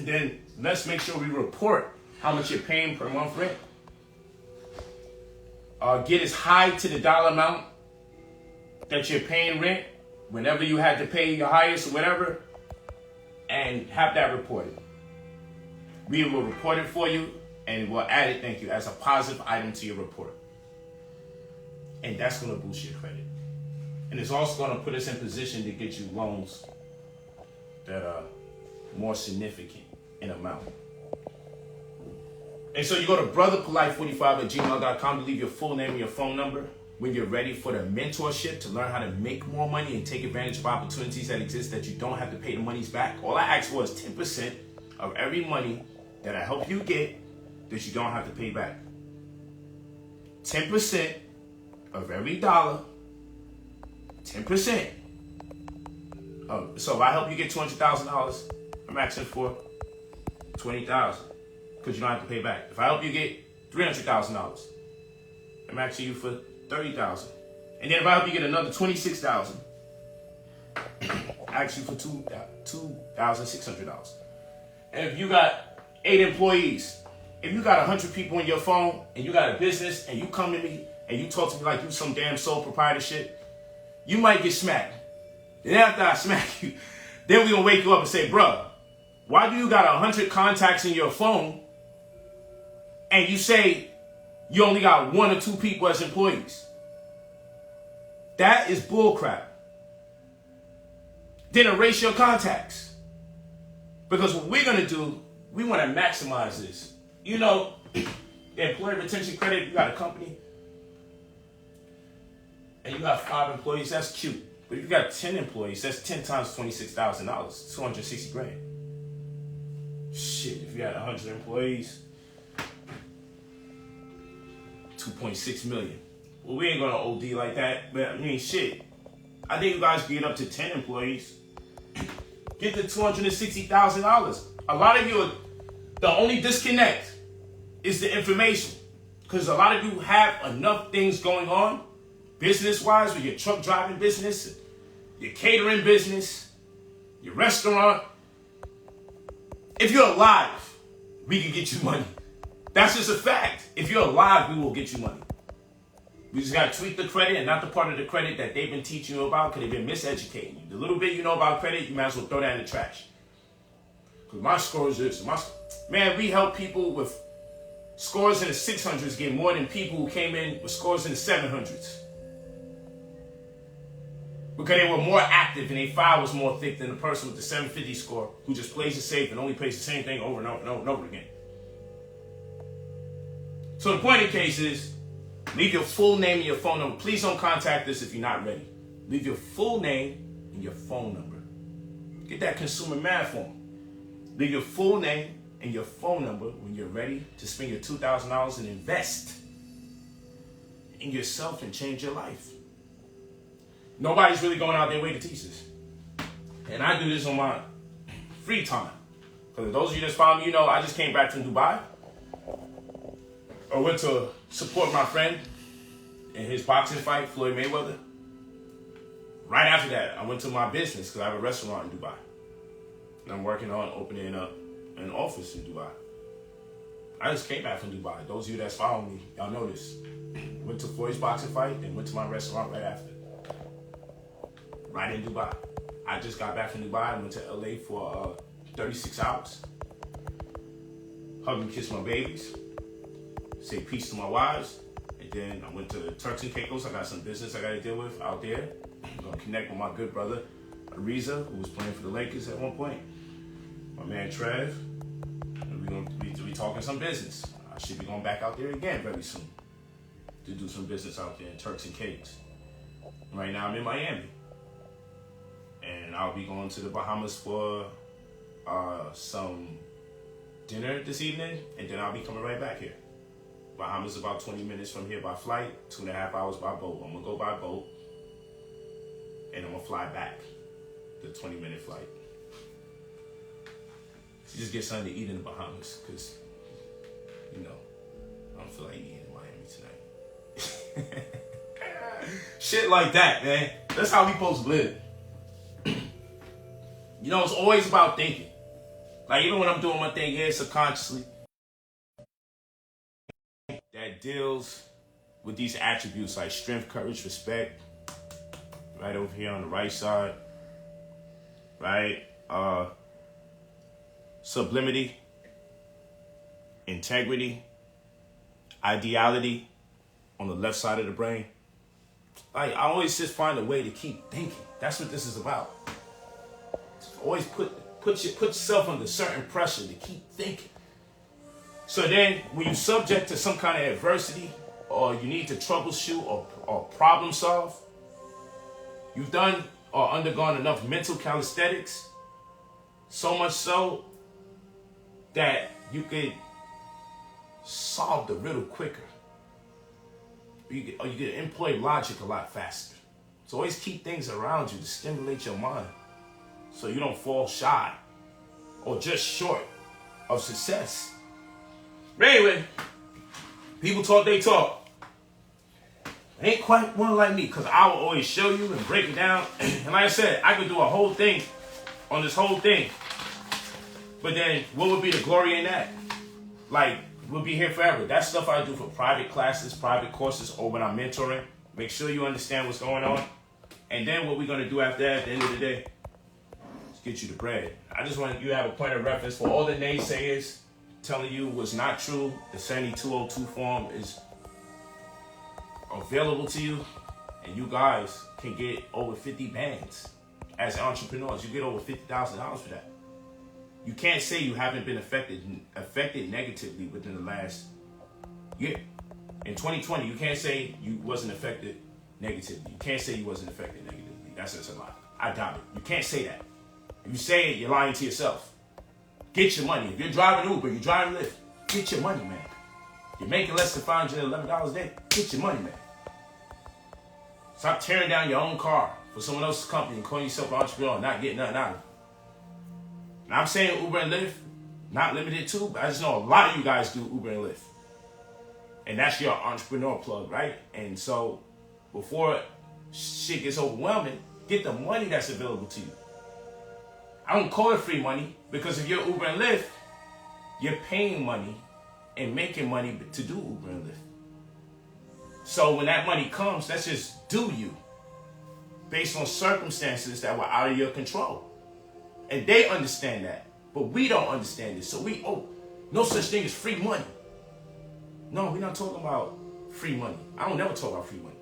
Then let's make sure we report how much you're paying per month rent. Get as high to the dollar amount that you're paying rent whenever you had to pay your highest or whatever, and have that reported. We will report it for you, and we'll add it, thank you, as a positive item to your report. And that's going to boost your credit. And it's also going to put us in position to get you loans that are more significant in amount. And so you go to brotherpolight45@gmail.com to leave your full name and your phone number when you're ready for the mentorship to learn how to make more money and take advantage of opportunities that exist that you don't have to pay the monies back. All I ask for is 10% of every money that I help you get that you don't have to pay back. 10% of every dollar. 10%. So if I help you get $200,000, I'm asking for $20,000 because you don't have to pay back. If I help you get $300,000, I'm asking you for $30,000. And then if I help you get another $26,000, I ask you for $2,600. And if you got 8 employees, if you got 100 people in your phone and you got a business and you come to me and you talk to me like you some damn sole proprietor shit, you might get smacked. Then after I smack you, then we gonna wake you up and say, bruh, why do you got 100 contacts in your phone and you say you only got 1 or 2 people as employees? That is bullcrap. Then erase your contacts. Because what we're gonna do, we wanna maximize this. You know, employee retention credit, you got a company and you got 5 employees, that's cute. But if you got 10 employees, that's 10 times $26,000, $260,000. Shit, if you got 100 employees, $2.6 million. Well, we ain't gonna OD like that, but I mean, shit. I think you guys can get up to 10 employees. Get to $260,000. A lot of you, the only disconnect is the information. Because a lot of you have enough things going on, business-wise, with your truck driving business, your catering business, your restaurant. If you're alive, we can get you money. That's just a fact. If you're alive, we will get you money. We just got to tweak the credit and not the part of the credit that they've been teaching you about because they've been miseducating you. The little bit you know about credit, you might as well throw that in the trash. Because my score is this. Man, we help people with scores in the 600s get more than people who came in with scores in the 700s. Because they were more active and their file was more thick than the person with the 750 score who just plays it safe and only plays the same thing over and over and over and over again. So the point of the case is, leave your full name and your phone number. Please don't contact us if you're not ready. Leave your full name and your phone number. Get that consumer math form. Leave your full name and your phone number when you're ready to spend your $2,000 and invest in yourself and change your life. Nobody's really going out their way to teach this. And I do this on my free time. Because those of you that follow me, you know I just came back from Dubai. I went to support my friend in his boxing fight, Floyd Mayweather. right after that, I went to my business because I have a restaurant in Dubai. And I'm working on opening up an office in Dubai. I just came back from Dubai. Those of you that follow me, y'all know this. Went to Floyd's boxing fight, then went to my restaurant right after. Right in Dubai. I just got back from Dubai. I went to LA for 36 hours. Hugged and kissed my babies. Say peace to my wives. And then I went to Turks and Caicos. I got some business I got to deal with out there. I'm going to connect with my good brother, Ariza, who was playing for the Lakers at one point. My man, Trev. And we're going to be talking some business. I should be going back out there again very soon to do some business out there in Turks and Caicos. Right now I'm in Miami. And I'll be going to the Bahamas for some dinner this evening, and then I'll be coming right back here. Bahamas about 20 minutes from here by flight, 2.5 hours by boat. I'm gonna go by boat, and I'm gonna fly back the 20-minute flight. So just get something to eat in the Bahamas, because, you know, I don't feel like eating in Miami tonight. Shit like that, man. That's how we supposed to live. You know, it's always about thinking. Like, even when I'm doing my thing here subconsciously, that deals with these attributes like strength, courage, respect, right over here on the right side, right? Sublimity, integrity, ideality on the left side of the brain. Like, I always just find a way to keep thinking. That's what this is about. Always put yourself under certain pressure to keep thinking. So then when you're subject to some kind of adversity, or you need to troubleshoot or problem solve, you've done or undergone enough mental calisthenics, so much so that you could solve the riddle quicker. Or you could employ logic a lot faster. So always keep things around you to stimulate your mind, so you don't fall shy or just short of success. But anyway, people talk, they talk. Ain't quite one like me, because I will always show you and break it down. And like I said, I could do a whole thing on this whole thing. But then what would be the glory in that? Like, we'll be here forever. That's stuff I do for private classes, private courses, or when I'm mentoring. Make sure you understand what's going on. And then what we're going to do after that, at the end of the day, get you the bread. I just want you to have a point of reference for all the naysayers telling you what's not true. The 7202 form is available to you, and you guys can get over 50 bands as entrepreneurs. You get over $50,000 for that. You can't say you haven't been affected negatively within the last year. In 2020, you can't say you wasn't affected negatively. You can't say you wasn't affected negatively. That's just a lie. I doubt it. You can't say that. If you say it, you're lying to yourself. Get your money. If you're driving Uber, you're driving Lyft, get your money, man. You're making less than $511 a day, get your money, man. Stop tearing down your own car for someone else's company and calling yourself an entrepreneur and not getting nothing out of it. Now, I'm saying Uber and Lyft, not limited to, but I just know a lot of you guys do Uber and Lyft. And that's your entrepreneur plug, right? And so before shit gets overwhelming, get the money that's available to you. I don't call it free money, because if you're Uber and Lyft, you're paying money and making money to do Uber and Lyft. So when that money comes, that's just do you, based on circumstances that were out of your control. And they understand that, but we don't understand it. So no such thing as free money. No, we're not talking about free money. I don't never talk about free money.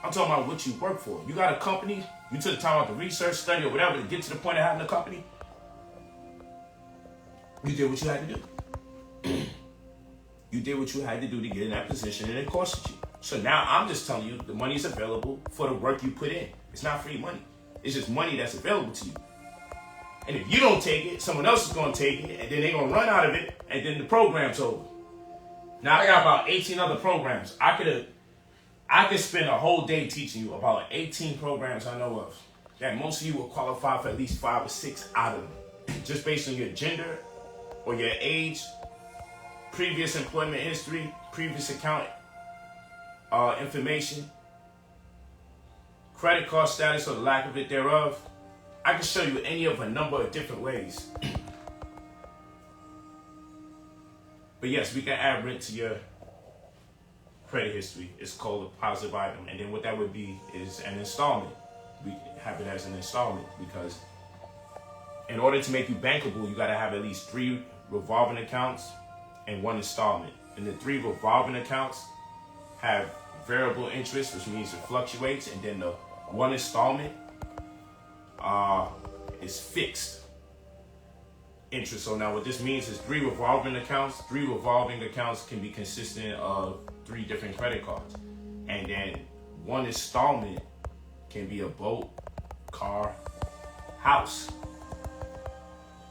I'm talking about what you work for. You got a company, you took the time out to research, study, or whatever to get to the point of having a company. You did what you had to do. You did what you had to do to get in that position, and it costed you. So now I'm just telling you, the money is available for the work you put in. It's not free money. It's just money that's available to you. And if you don't take it, someone else is going to take it, and then they're going to run out of it, and then the program's over. Now I got about 18 other programs. I could spend a whole day teaching you about 18 programs I know of that most of you will qualify for at least 5 or 6 out of them, just based on your gender or your age, previous employment history, previous account information, credit card status or the lack of it thereof, I can show you any of a number of different ways. But yes, we can add rent to your credit history. It's called a positive item. And then what that would be is an installment. We have it as an installment because in order to make you bankable, you got to have at least 3 revolving accounts and 1 installment. And the 3 revolving accounts have variable interest, which means it fluctuates. And then the 1 installment is fixed interest. So now what this means is 3 revolving accounts. 3 revolving accounts can be consistent of 3 different credit cards. And then 1 installment can be a boat, car, house.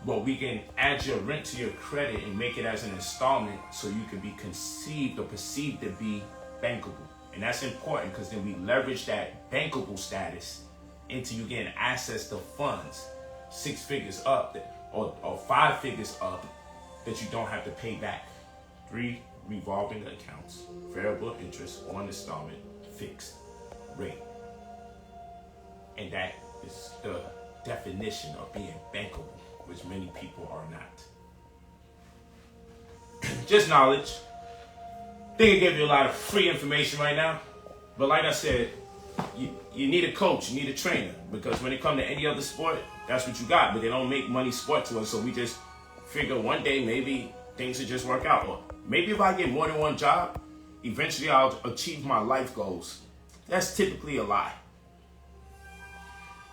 Well, we can add your rent to your credit and make it as an installment so you can be conceived or perceived to be bankable. And that's important because then we leverage that bankable status into you getting access to funds 6 figures up or 5 figures up that you don't have to pay back. 3 revolving accounts, variable interest, 1 installment, fixed rate. And that is the definition of being bankable, which many people are not. Just knowledge. I think I gave you a lot of free information right now. But like I said, you need a coach, you need a trainer. Because when it comes to any other sport, that's what you got. But they don't make money sport to us. So we just figure one day maybe things will just work out. Or maybe if I get more than 1 job, eventually I'll achieve my life goals. That's typically a lie.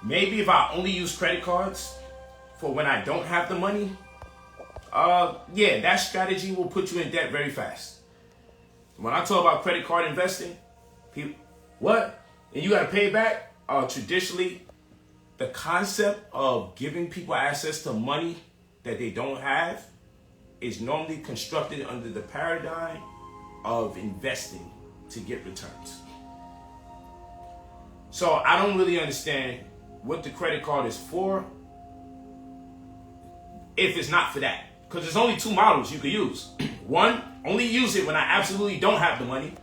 Maybe if I only use credit cards for when I don't have the money, yeah, that strategy will put you in debt very fast. When I talk about credit card investing, people, what? And you got to pay back? Traditionally, the concept of giving people access to money that they don't have is normally constructed under the paradigm of investing to get returns. So I don't really understand what the credit card is for if it's not for that. Because there's only 2 models you could use. 1, only use it when I absolutely don't have the money.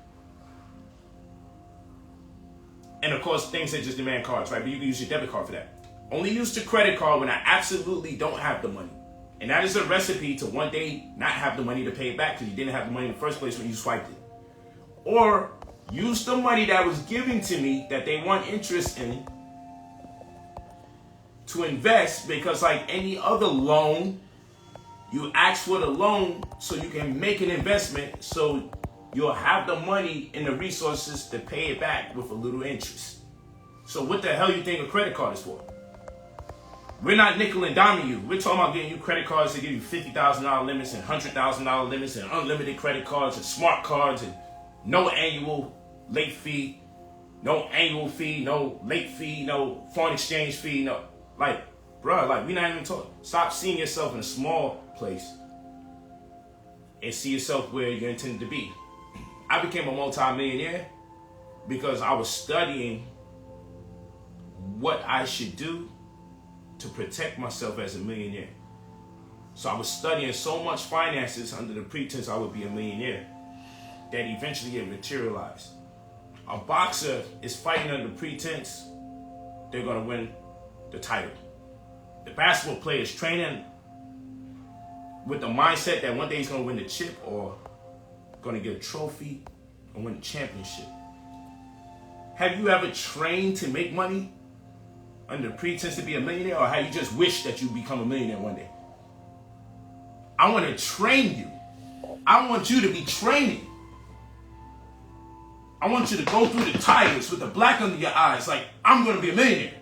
And of course, things that just demand cards, right? But you can use your debit card for that. Only use the credit card when I absolutely don't have the money. And that is a recipe to one day not have the money to pay it back because you didn't have the money in the first place when you swiped it. Or use the money that was given to me that they want interest in to invest, because like any other loan, you ask for the loan so you can make an investment so you'll have the money and the resources to pay it back with a little interest. So what the hell you think a credit card is for? We're not nickel and diming you. We're talking about getting you credit cards that give you $50,000 limits and $100,000 limits and unlimited credit cards and smart cards and no annual late fee, no annual fee, no late fee, no foreign exchange fee, no. Like, bruh, like, we're not even talking. Stop seeing yourself in a small place and see yourself where you're intended to be. I became a multi-millionaire because I was studying what I should do to protect myself as a millionaire. So I was studying so much finances under the pretense I would be a millionaire that eventually it materialized. A boxer is fighting under the pretense they're going to win the title. The basketball player is training with the mindset that one day he's going to win the chip or going to get a trophy and win the championship. Have you ever trained to make money under the pretense to be a millionaire, or have you just wished that you become a millionaire one day? I want to train you. I want you to be training. I want you to go through the tires with the black under your eyes like, I'm going to be a millionaire.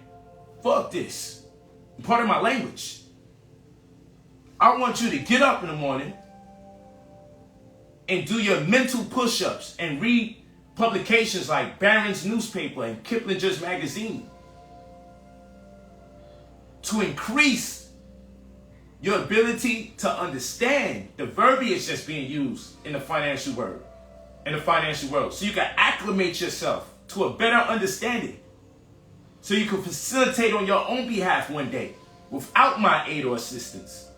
Fuck this. Part of my language. I want you to get up in the morning and do your mental push-ups and read publications like Barron's newspaper and Kiplinger's magazine to increase your ability to understand the verbiage that's being used in the financial world. So you can acclimate yourself to a better understanding. So you can facilitate on your own behalf one day without my aid or assistance.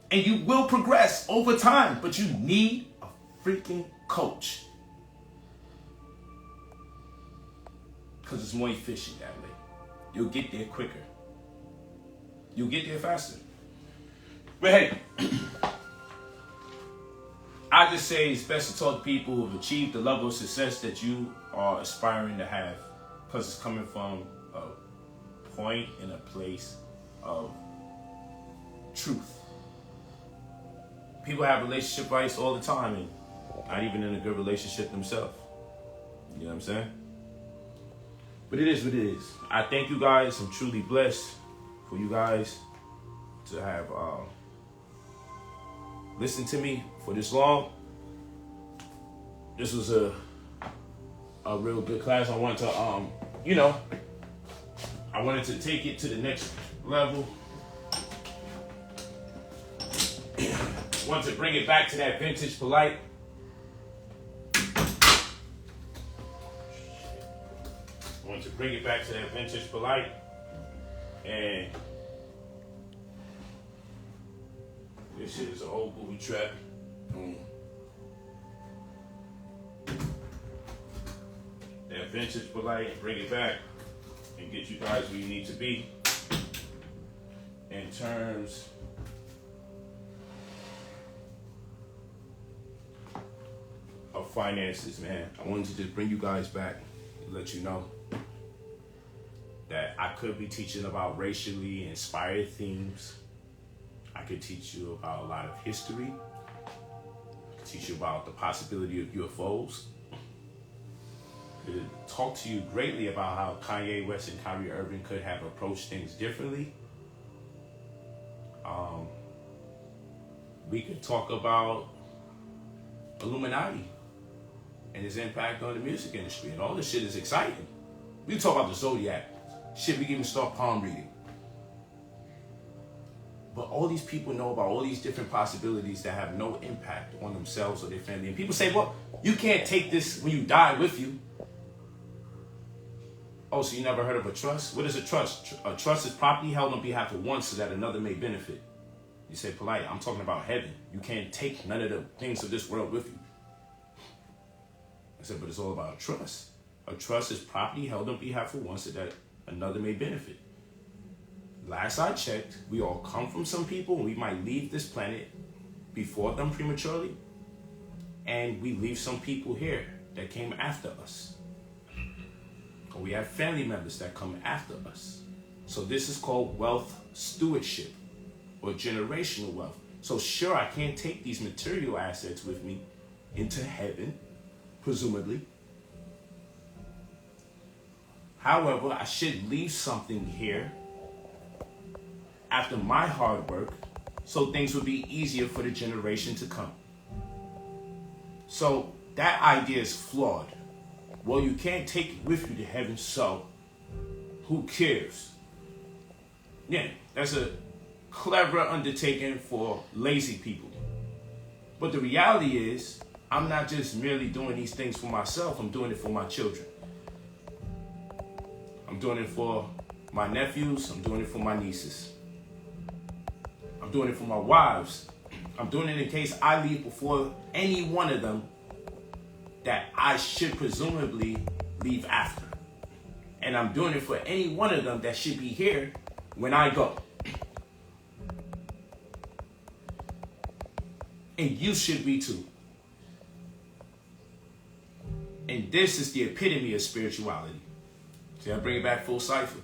And you will progress over time, but you need a freaking coach. Because it's more efficient that way. You'll get there quicker. You'll get there faster. But hey, I just say it's best to talk to people who have achieved the level of success that you are aspiring to have. Because it's coming from a point and a place of truth. People have relationship fights all the time and not even in a good relationship themselves. You know what I'm saying? But it is what it is. I thank you guys. I'm truly blessed for you guys to have listened to me for this long. This was a real good class. I wanted to, I wanted to take it to the next level. Wanted to bring it back to that vintage Polight. And this shit is an old booby trap. That vintage Polight, and bring it back and get you guys where you need to be in terms of finances, man. I wanted to just bring you guys back and let you know that I could be teaching about racially inspired themes. I could teach you about a lot of history. I could teach you about the possibility of UFOs. I could talk to you greatly about how Kanye West and Kyrie Irving could have approached things differently. We could talk about Illuminati and its impact on the music industry, and all this shit is exciting. We can talk about the Zodiac. Shit, we can even start palm reading. But all these people know about all these different possibilities that have no impact on themselves or their family. And people say, well, you can't take this when you die with you. Oh, so you never heard of a trust? What is a trust? A trust is property held on behalf of one so that another may benefit. You say, Polight, I'm talking about heaven. You can't take none of the things of this world with you. I said, but it's all about a trust. A trust is property held on behalf of one so that another may benefit. Last I checked, we all come from some people and we might leave this planet before them prematurely. And we leave some people here that came after us. Or we have family members that come after us. So this is called wealth stewardship or generational wealth. So sure, I can't take these material assets with me into heaven, presumably. However, I should leave something here after my hard work so things would be easier for the generation to come. So that idea is flawed. Well, you can't take it with you to heaven, so who cares? Yeah, that's a clever undertaking for lazy people. But the reality is, I'm not just merely doing these things for myself, I'm doing it for my children. I'm doing it for my nephews, I'm doing it for my nieces. I'm doing it for my wives. I'm doing it in case I leave before any one of them that I should presumably leave after. And I'm doing it for any one of them that should be here when I go. And you should be too. And this is the epitome of spirituality. See, I bring it back full cycle.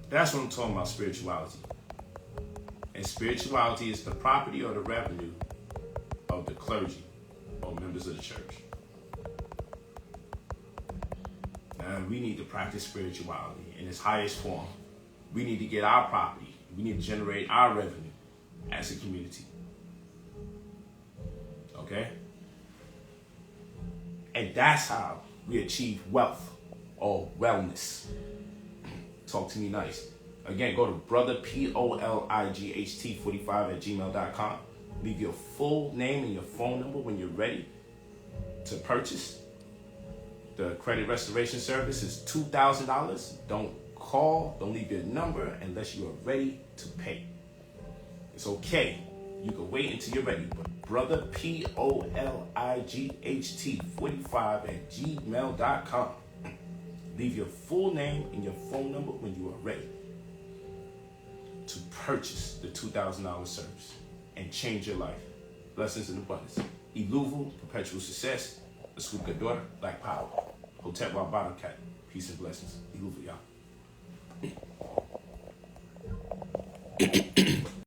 That's what I'm talking about, spirituality. And spirituality is the property or the revenue of the clergy or members of the church. Now, we need to practice spirituality in its highest form. We need to get our property. We need to generate our revenue as a community. Okay? And that's how we achieve wealth or wellness. Talk to me nice. Again, go to brotherpolight45@gmail.com. Leave your full name and your phone number when you're ready to purchase. The credit restoration service is $2,000. Don't call, don't leave your number unless you are ready to pay. It's okay. You can wait until you're ready. But brotherpolight45@gmail.com. Leave your full name and your phone number when you are ready to purchase the $2,000 service and change your life. Blessings and abundance. Iluvu, perpetual success. Asukadora, Black Power. Hotep Wabata Cat. Peace and blessings. Iluvu, y'all.